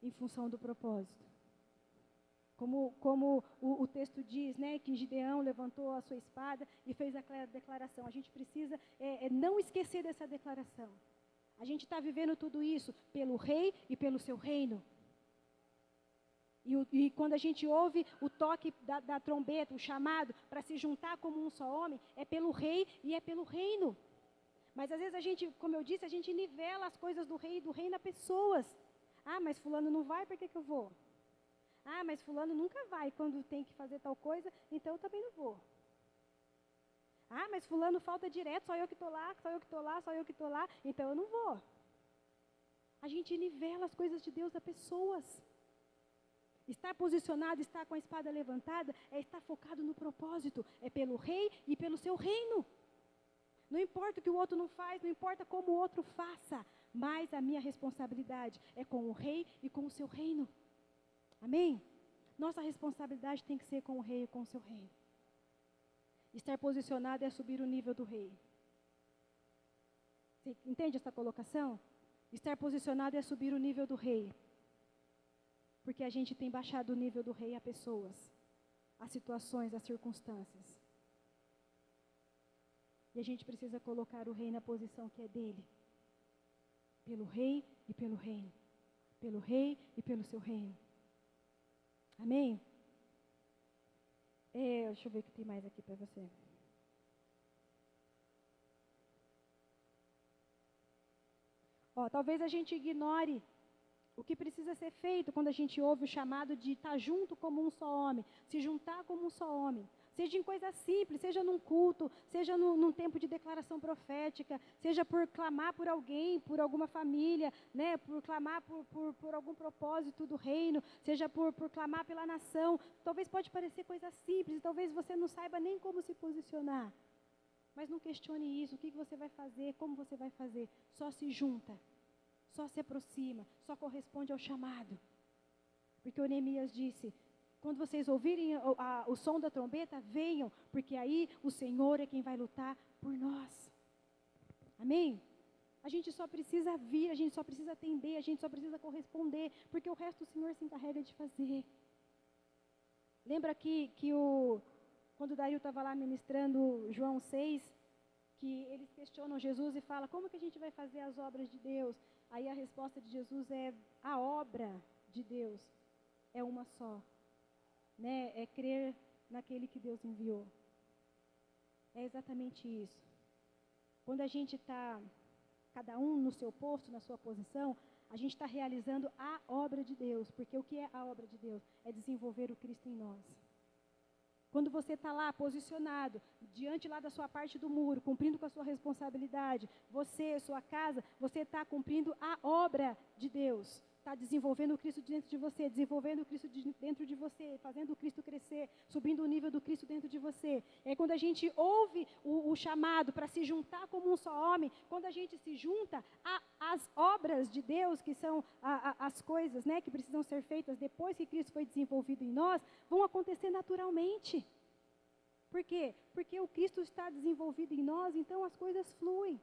em função do propósito. Como o texto diz, né, que Gideão levantou a sua espada e fez aquela declaração. A gente precisa não esquecer dessa declaração. A gente está vivendo tudo isso pelo rei e pelo seu reino. E quando a gente ouve o toque da trombeta, o chamado para se juntar como um só homem, é pelo rei e é pelo reino. Mas às vezes a gente, como eu disse, a gente nivela as coisas do rei e do reino a pessoas. Ah, mas fulano não vai, por que eu vou? Ah, mas fulano nunca vai quando tem que fazer tal coisa, então eu também não vou. Ah, mas fulano falta direto, só eu que estou lá, só eu que estou lá, só eu que estou lá, então eu não vou. A gente nivela as coisas de Deus a pessoas. Estar posicionado, estar com a espada levantada, é estar focado no propósito. É pelo rei e pelo seu reino. Não importa o que o outro não faz, não importa como o outro faça, mas a minha responsabilidade é com o rei e com o seu reino. Amém? Nossa responsabilidade tem que ser com o rei e com o seu reino. Estar posicionado é subir o nível do rei. Você entende essa colocação? Estar posicionado é subir o nível do rei. Porque a gente tem baixado o nível do rei a pessoas, a situações, a circunstâncias. E a gente precisa colocar o rei na posição que é dele. Pelo rei e pelo reino. Pelo rei e pelo seu reino. Amém? Deixa eu ver o que tem mais aqui para você. Talvez a gente ignore o que precisa ser feito quando a gente ouve o chamado de estar junto como um só homem, se juntar como um só homem. Seja em coisa simples, seja num culto, seja num tempo de declaração profética, seja por clamar por alguém, por alguma família, né, por clamar por algum propósito do reino, seja por clamar pela nação. Talvez pode parecer coisa simples, talvez você não saiba nem como se posicionar. Mas não questione isso, o que você vai fazer, como você vai fazer. Só se junta, só se aproxima, só corresponde ao chamado. Porque o Neemias disse... Quando vocês ouvirem o som da trombeta, venham, porque aí o Senhor é quem vai lutar por nós. Amém? A gente só precisa vir, a gente só precisa atender, a gente só precisa corresponder, porque o resto o Senhor se encarrega de fazer. Lembra quando o Dario estava lá ministrando João 6, que eles questionam Jesus e falam, como que a gente vai fazer as obras de Deus? Aí a resposta de Jesus é, a obra de Deus é uma só. Né, é crer naquele que Deus enviou. É exatamente isso. Quando a gente está, cada um no seu posto, na sua posição, a gente está realizando a obra de Deus. Porque o que é a obra de Deus? É desenvolver o Cristo em nós. Quando você está lá posicionado, diante lá da sua parte do muro, cumprindo com a sua responsabilidade, você, sua casa, você está cumprindo a obra de Deus. Está desenvolvendo o Cristo dentro de você, desenvolvendo o Cristo dentro de você, fazendo o Cristo crescer, subindo o nível do Cristo dentro de você. É quando a gente ouve o chamado para se juntar como um só homem, quando a gente se junta, as obras de Deus, que são as coisas, né, que precisam ser feitas depois que Cristo foi desenvolvido em nós, vão acontecer naturalmente. Por quê? Porque o Cristo está desenvolvido em nós, então as coisas fluem.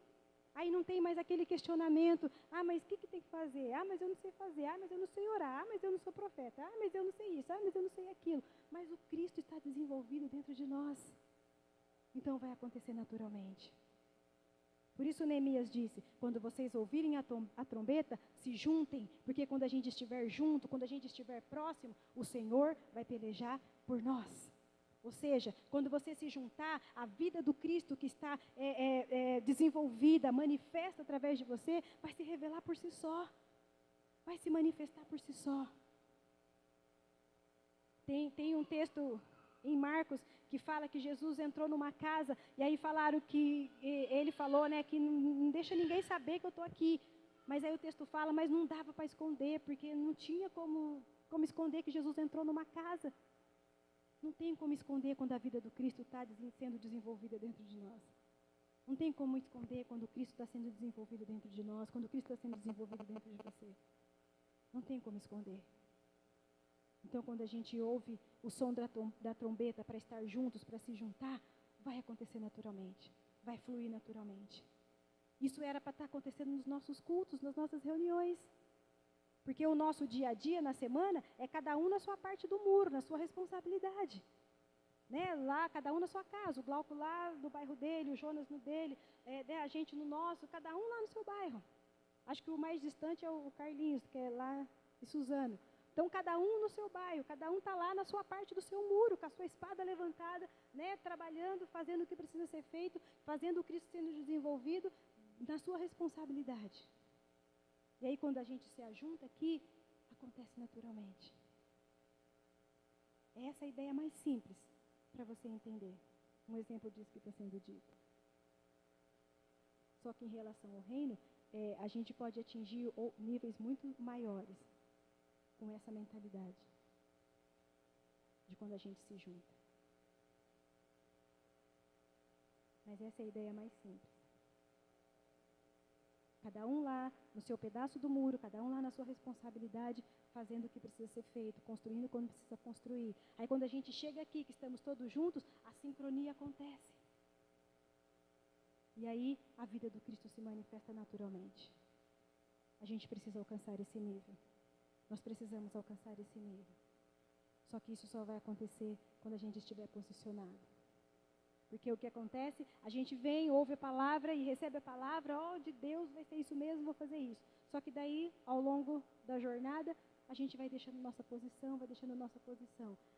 Aí não tem mais aquele questionamento, mas o que tem que fazer? Mas eu não sei fazer, mas eu não sei orar, mas eu não sou profeta, mas eu não sei isso, mas eu não sei aquilo. Mas o Cristo está desenvolvido dentro de nós. Então vai acontecer naturalmente. Por isso Neemias disse, quando vocês ouvirem a trombeta, se juntem, porque quando a gente estiver junto, quando a gente estiver próximo, o Senhor vai pelejar por nós. Ou seja, quando você se juntar, a vida do Cristo que está desenvolvida, manifesta através de você, vai se revelar por si só. Vai se manifestar por si só. Tem um texto em Marcos que fala que Jesus entrou numa casa e aí falaram que, ele falou, né, que não deixa ninguém saber que eu estou aqui. Mas aí o texto fala, mas não dava para esconder, porque não tinha como esconder que Jesus entrou numa casa. Não tem como esconder quando a vida do Cristo está sendo desenvolvida dentro de nós. Não tem como esconder quando o Cristo está sendo desenvolvido dentro de nós, quando o Cristo está sendo desenvolvido dentro de você. Não tem como esconder. Então, quando a gente ouve o som da trombeta para estar juntos, para se juntar, vai acontecer naturalmente, vai fluir naturalmente. Isso era para estar acontecendo nos nossos cultos, nas nossas reuniões. Porque o nosso dia a dia, na semana, é cada um na sua parte do muro, na sua responsabilidade. Né? Lá, cada um na sua casa, o Glauco lá no bairro dele, o Jonas no dele, a gente no nosso, cada um lá no seu bairro. Acho que o mais distante é o Carlinhos, que é lá em Suzano. Então, cada um no seu bairro, cada um está lá na sua parte do seu muro, com a sua espada levantada, né? Trabalhando, fazendo o que precisa ser feito, fazendo o Cristo sendo desenvolvido na sua responsabilidade. E aí, quando a gente se ajunta aqui, acontece naturalmente. Essa é a ideia mais simples para você entender. Um exemplo disso que está sendo dito. Só que em relação ao reino, a gente pode atingir níveis muito maiores com essa mentalidade de quando a gente se junta. Mas essa é a ideia mais simples. Cada um lá no seu pedaço do muro, cada um lá na sua responsabilidade, fazendo o que precisa ser feito, construindo quando precisa construir. Aí quando a gente chega aqui, que estamos todos juntos, a sincronia acontece. E aí a vida do Cristo se manifesta naturalmente. A gente precisa alcançar esse nível. Nós precisamos alcançar esse nível. Só que isso só vai acontecer quando a gente estiver posicionado. Porque o que acontece, a gente vem, ouve a palavra e recebe a palavra, de Deus, vai ser isso mesmo, vou fazer isso. Só que daí, ao longo da jornada, a gente vai deixando nossa posição,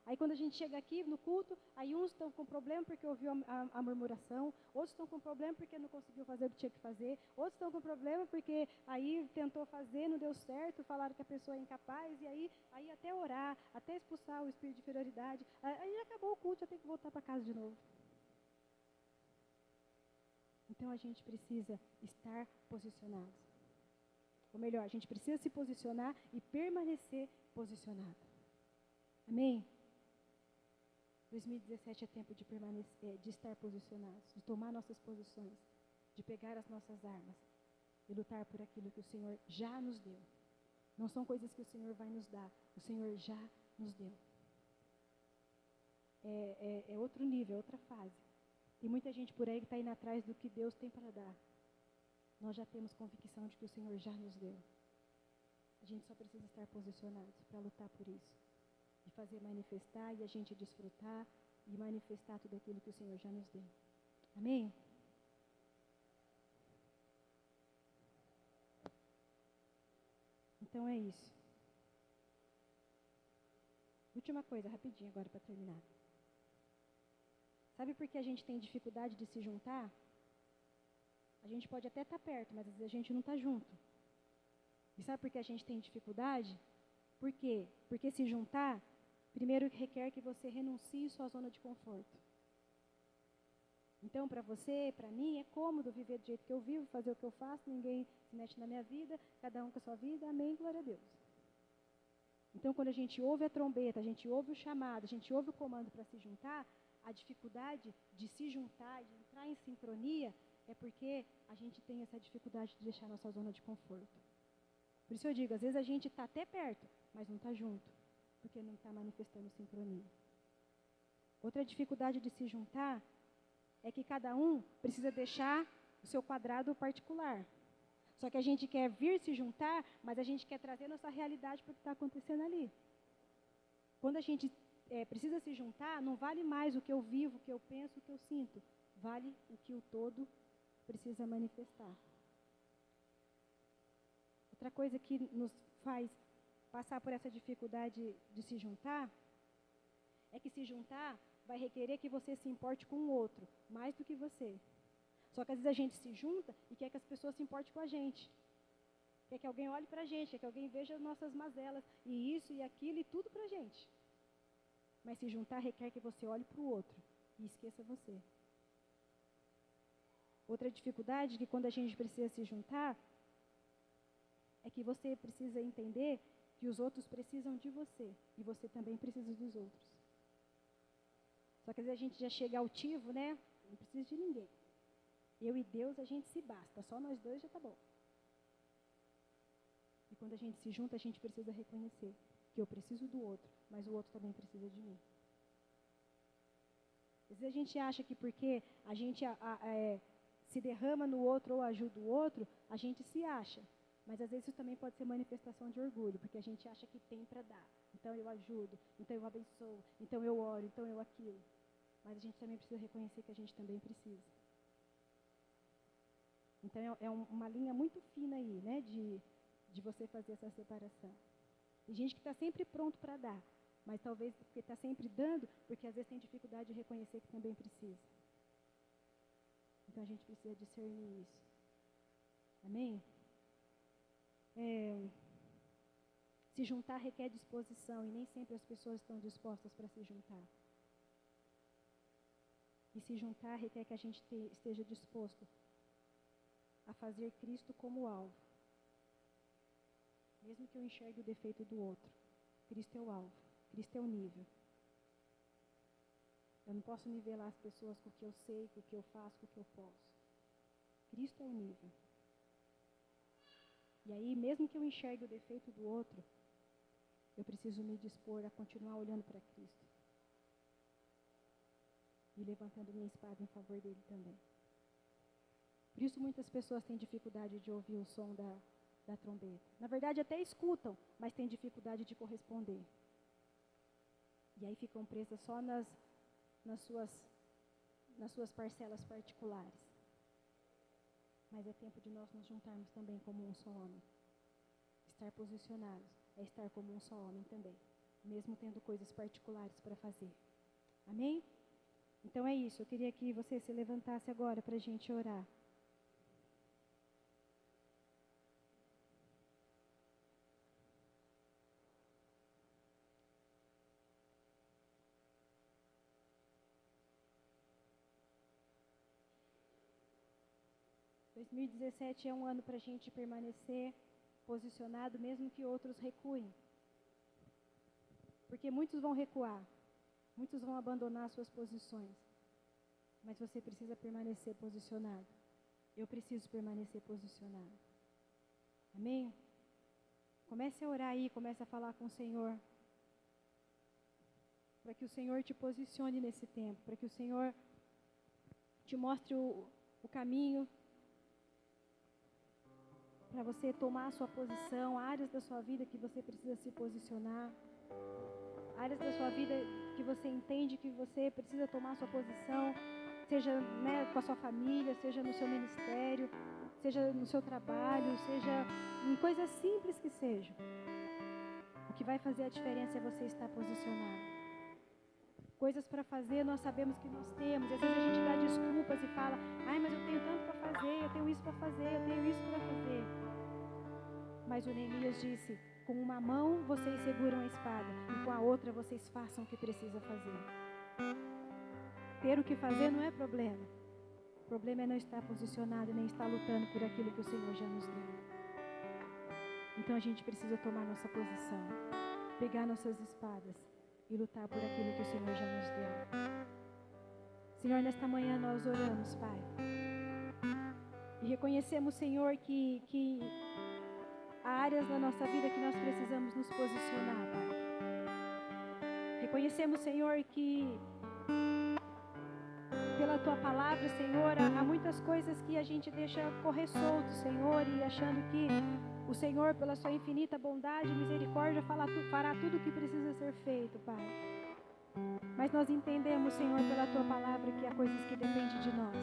Aí quando a gente chega aqui no culto, aí uns estão com problema porque ouviu a murmuração, outros estão com problema porque não conseguiu fazer o que tinha que fazer, outros estão com problema porque aí tentou fazer, não deu certo, falaram que a pessoa é incapaz, e aí até orar, até expulsar o espírito de inferioridade, aí acabou o culto, já tem que voltar para casa de novo. Então a gente precisa estar posicionado. Ou melhor, a gente precisa se posicionar e permanecer posicionado. Amém? 2017 é tempo de permanecer, de estar posicionados, de tomar nossas posições, de pegar as nossas armas e lutar por aquilo que o Senhor já nos deu. Não são coisas que o Senhor vai nos dar, o Senhor já nos deu. É outro nível, é outra fase. Tem muita gente por aí que está indo atrás do que Deus tem para dar. Nós já temos convicção de que o Senhor já nos deu. A gente só precisa estar posicionados para lutar por isso. E fazer manifestar e a gente desfrutar e manifestar tudo aquilo que o Senhor já nos deu. Amém? Então é isso. Última coisa, rapidinho agora para terminar. Sabe por que a gente tem dificuldade de se juntar? A gente pode até estar perto, mas às vezes a gente não está junto. E sabe por que a gente tem dificuldade? Por quê? Porque se juntar Primeiro, requer que você renuncie sua zona de conforto. Então, para você, para mim, é cômodo viver do jeito que eu vivo, fazer o que eu faço, ninguém se mete na minha vida, cada um com a sua vida, amém, glória a Deus. Então, quando a gente ouve a trombeta, a gente ouve o chamado, a gente ouve o comando para se juntar, a dificuldade de se juntar, de entrar em sincronia, é porque a gente tem essa dificuldade de deixar nossa zona de conforto. Por isso eu digo, às vezes a gente está até perto, mas não está junto, porque não está manifestando sincronia. Outra dificuldade de se juntar é que cada um precisa deixar o seu quadrado particular. Só que a gente quer vir se juntar, mas a gente quer trazer nossa realidade para o que está acontecendo ali. Quando a gente precisa se juntar, não vale mais o que eu vivo, o que eu penso, o que eu sinto. Vale o que o todo precisa manifestar. Outra coisa que nos faz passar por essa dificuldade de se juntar, é que se juntar vai requerer que você se importe com o outro, mais do que você. Só que às vezes a gente se junta e quer que as pessoas se importem com a gente. Quer que alguém olhe para a gente, quer que alguém veja as nossas mazelas, e isso e aquilo e tudo para a gente. Mas se juntar requer que você olhe para o outro e esqueça você. Outra dificuldade é que quando a gente precisa se juntar, é que você precisa entender que os outros precisam de você e você também precisa dos outros. Só que às vezes a gente já chega altivo, né? Não precisa de ninguém. Eu e Deus, a gente se basta. Só nós dois já está bom. E quando a gente se junta, a gente precisa reconhecer que eu preciso do outro, mas o outro também precisa de mim. Às vezes a gente acha que porque a gente se derrama no outro ou ajuda o outro, a gente se acha. Mas às vezes isso também pode ser manifestação de orgulho, porque a gente acha que tem para dar. Então eu ajudo, então eu abençoo, então eu oro, então eu aquilo. Mas a gente também precisa reconhecer que a gente também precisa. Então é uma linha muito fina aí, né, de você fazer essa separação. Tem gente que está sempre pronto para dar, mas talvez porque está sempre dando, porque às vezes tem dificuldade de reconhecer que também precisa. Então a gente precisa discernir isso. Amém? Se juntar requer disposição e nem sempre as pessoas estão dispostas para se juntar. E se juntar requer que a gente esteja disposto a fazer Cristo como alvo. Mesmo que eu enxergue o defeito do outro, Cristo é o alvo, Cristo é o nível. Eu não posso nivelar as pessoas com o que eu sei, com o que eu faço, com o que eu posso. Cristo é o nível. E aí, mesmo que eu enxergue o defeito do outro, eu preciso me dispor a continuar olhando para Cristo. E levantando minha espada em favor dele também. Por isso muitas pessoas têm dificuldade de ouvir o som da trombeta. Na verdade, até escutam, mas têm dificuldade de corresponder. E aí ficam presas só nas suas parcelas particulares. Mas é tempo de nós nos juntarmos também como um só homem. Estar posicionados é estar como um só homem também, mesmo tendo coisas particulares para fazer. Amém? Então é isso, eu queria que você se levantasse agora para a gente orar. Em 2017 é um ano para a gente permanecer posicionado, mesmo que outros recuem. Porque muitos vão recuar, muitos vão abandonar suas posições. Mas você precisa permanecer posicionado. Eu preciso permanecer posicionado. Amém? Comece a orar aí, comece a falar com o Senhor. Para que o Senhor te posicione nesse tempo, para que o Senhor te mostre o caminho, para você tomar a sua posição, áreas da sua vida que você precisa se posicionar, áreas da sua vida que você entende que você precisa tomar a sua posição, seja, né, com a sua família, seja no seu ministério, seja no seu trabalho, seja em coisas simples que sejam. O que vai fazer a diferença é você estar posicionado. Coisas para fazer, nós sabemos que nós temos. Às vezes a gente dá desculpas e fala, ai, mas eu tenho tanto para fazer, eu tenho isso para fazer, eu tenho isso para fazer. Mas o Neemias disse, com uma mão vocês seguram a espada e com a outra vocês façam o que precisa fazer. Ter o que fazer não é problema. O problema é não estar posicionado e nem estar lutando por aquilo que o Senhor já nos deu. Então a gente precisa tomar nossa posição, pegar nossas espadas e lutar por aquilo que o Senhor já nos deu. Senhor, nesta manhã nós oramos, Pai. E reconhecemos, Senhor, que há áreas na nossa vida que nós precisamos nos posicionar, Pai. Reconhecemos, Senhor, que pela Tua palavra, Senhor, há muitas coisas que a gente deixa correr solto, Senhor, e achando que o Senhor, pela Sua infinita bondade e misericórdia, fará tudo o que precisa ser feito, Pai. Mas nós entendemos, Senhor, pela Tua palavra, que há coisas que dependem de nós.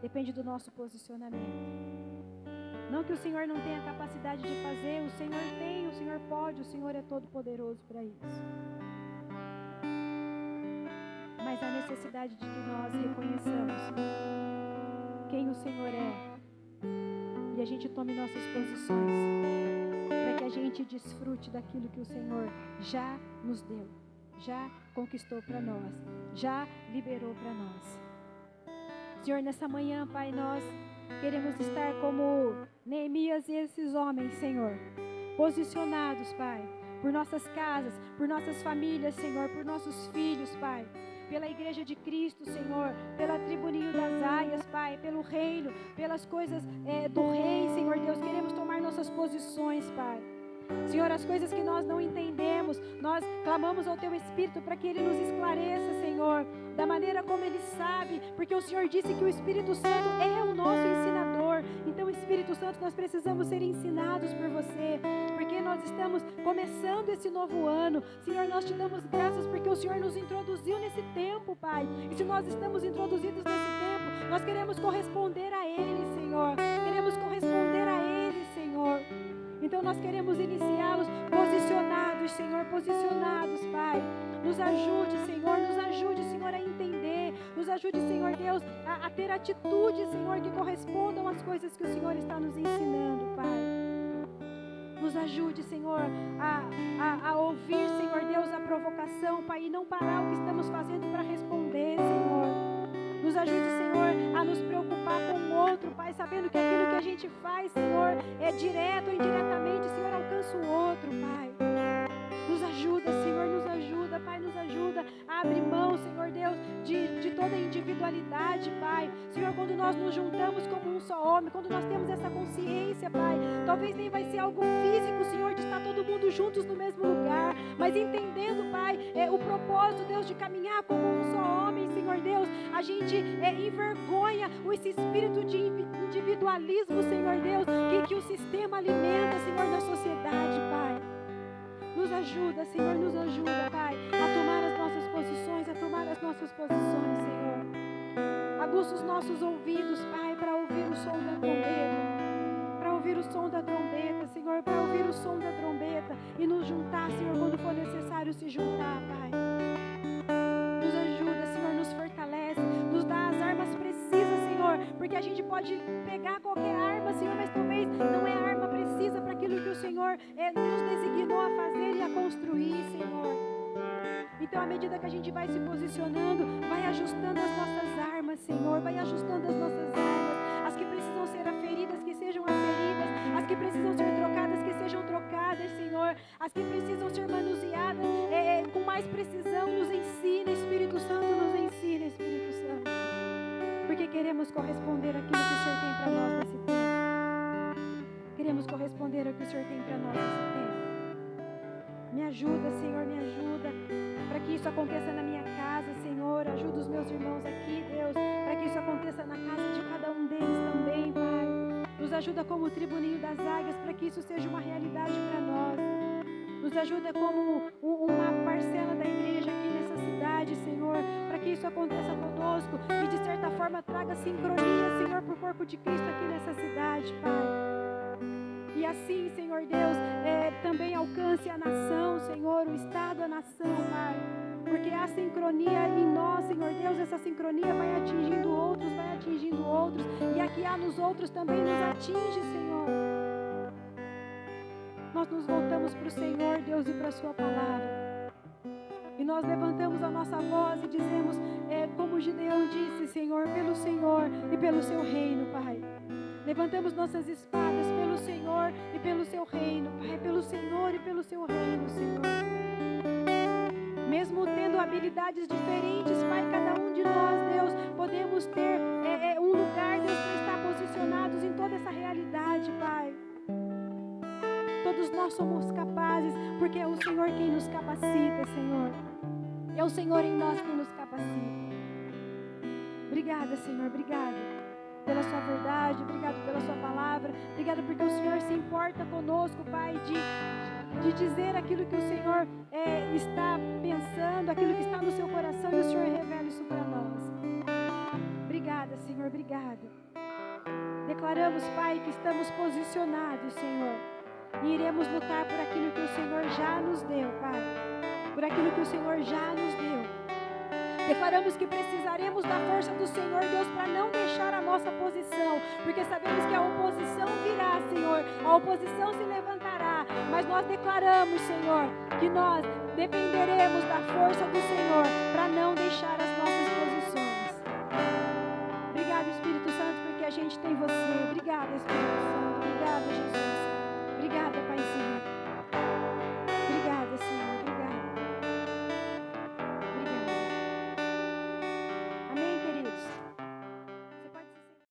Depende do nosso posicionamento. Não que o Senhor não tenha capacidade de fazer, o Senhor tem, o Senhor pode, o Senhor é todo poderoso para isso. Mas há necessidade de que nós reconheçamos quem o Senhor é e a gente tome nossas posições para que a gente desfrute daquilo que o Senhor já nos deu, já conquistou para nós, já liberou para nós. Senhor, nessa manhã, Pai, nós queremos estar como Neemias e esses homens, Senhor, posicionados, Pai, por nossas casas, por nossas famílias, Senhor, por nossos filhos, Pai, pela igreja de Cristo, Senhor, pela tribo Ninho das Aias, Pai, pelo reino, pelas coisas do Rei, Senhor Deus, queremos tomar nossas posições, Pai. Senhor, as coisas que nós não entendemos, nós clamamos ao Teu Espírito para que Ele nos esclareça, Senhor, da maneira como Ele sabe, porque o Senhor disse que o Espírito Santo é o nosso ensinador. Então, Espírito Santo, nós precisamos ser ensinados por Você, porque nós estamos começando esse novo ano. Senhor, nós Te damos graças porque o Senhor nos introduziu nesse tempo, Pai. E se nós estamos introduzidos nesse tempo, nós queremos corresponder a Ele, Senhor. Queremos corresponder a Ele, Senhor. Então nós queremos iniciá-los posicionados, Senhor, posicionados, Pai. Nos ajude, Senhor, a entender. Nos ajude, Senhor Deus, a ter atitudes, Senhor, que correspondam às coisas que o Senhor está nos ensinando, Pai. Nos ajude, Senhor, a ouvir, Senhor Deus, a provocação, Pai, e não parar o que estamos fazendo para responder, Senhor. Nos ajude, Senhor, a nos preocupar com o outro, Pai, sabendo que aquilo que a gente faz, Senhor, é direto ou indiretamente, Senhor, alcança o outro, Pai. Nos ajuda, Senhor, nos ajuda, Pai, nos ajuda a abrir mão, Senhor Deus, de toda a individualidade, Pai. Senhor, quando nós nos juntamos como um só homem, quando nós temos essa consciência, Pai, talvez nem vai ser algo físico, Senhor, de estar todo mundo juntos no mesmo lugar, mas entendendo, Pai, o propósito, Deus, de caminhar como um só homem, Senhor Deus, a gente envergonha esse espírito de individualismo, Senhor Deus, que o sistema alimenta, Senhor, na sociedade, Pai. Nos ajuda, Senhor, nos ajuda, Pai, a tomar as nossas posições, Senhor. Aguça os nossos ouvidos, Pai, para ouvir o som da trombeta, para ouvir o som da trombeta, Senhor, para ouvir o som da trombeta e nos juntar, Senhor, quando for necessário se juntar, Pai. Nos ajuda, Senhor, nos fortalece, nos dá as armas precisas, Senhor, porque a gente pode pegar qualquer arma, Senhor, mas talvez não é a arma precisa para aquilo que o Senhor nos designou a fazer e a construir, Senhor. Então, à medida que a gente vai se posicionando, vai ajustando as nossas armas, Senhor, vai ajustando as nossas armas, as que precisam ser aferidas, que sejam aferidas, as que precisam ser trocadas, que sejam trocadas, Senhor, as que precisam ser manuseadas com mais precisão, nos ensina, Espírito Santo, nos ensina, Espírito Santo, porque queremos corresponder àquilo que o Senhor tem para nós nesse tempo. Queremos corresponder ao que o Senhor tem para nós nesse tempo. Me ajuda, Senhor, me ajuda, para que isso aconteça na minha casa, Senhor. Ajuda os meus irmãos aqui, Deus, para que isso aconteça na casa de cada um deles também, Pai. Nos ajuda como tribo Ninho das Águias, para que isso seja uma realidade para nós. Nos ajuda como uma parcela da igreja aqui nessa cidade, Senhor, para que isso aconteça conosco e de certa forma traga sincronia, Senhor, para o corpo de Cristo aqui nessa cidade, Pai. E assim, Senhor Deus, também alcance a nação, Senhor, o estado, a nação, Pai. Porque há sincronia em nós, Senhor Deus, essa sincronia vai atingindo outros, e aqui há nos outros também nos atinge, Senhor. nós nos voltamos para o Senhor, Deus, e para a sua palavra. E nós levantamos a nossa voz e dizemos, como Gideão disse, Senhor e pelo seu reino, Pai. Levantamos nossas espadas pelo Senhor e pelo seu reino, Pai, pelo Senhor e pelo seu reino, Senhor. Mesmo tendo habilidades diferentes, Pai, cada um de nós, Deus, podemos ter um lugar, Deus, para estar posicionados em toda essa realidade, Pai. Todos nós somos capazes, porque é o Senhor quem nos capacita, Senhor. É o Senhor em nós quem nos capacita. Obrigada, Senhor, obrigada pela sua verdade, obrigado pela sua palavra, obrigada porque o Senhor se importa conosco, Pai, de dizer aquilo que o Senhor está pensando, aquilo que está no seu coração, e o Senhor revela isso para nós. Obrigada, Senhor, obrigada. Declaramos, Pai, que estamos posicionados, Senhor, e iremos lutar por aquilo que o Senhor já nos deu, Pai, por aquilo que o Senhor já nos deu. Declaramos que precisaremos da força do Senhor, Deus, para não deixar a nossa posição, porque sabemos que a oposição virá, Senhor, a oposição se levantará, mas nós declaramos, Senhor, que nós dependeremos da força do Senhor para não deixar as nossas posições. Obrigado, Espírito Santo, porque a gente tem você. Obrigada, Espírito Santo. Obrigada, Jesus. Obrigada, Paizinho.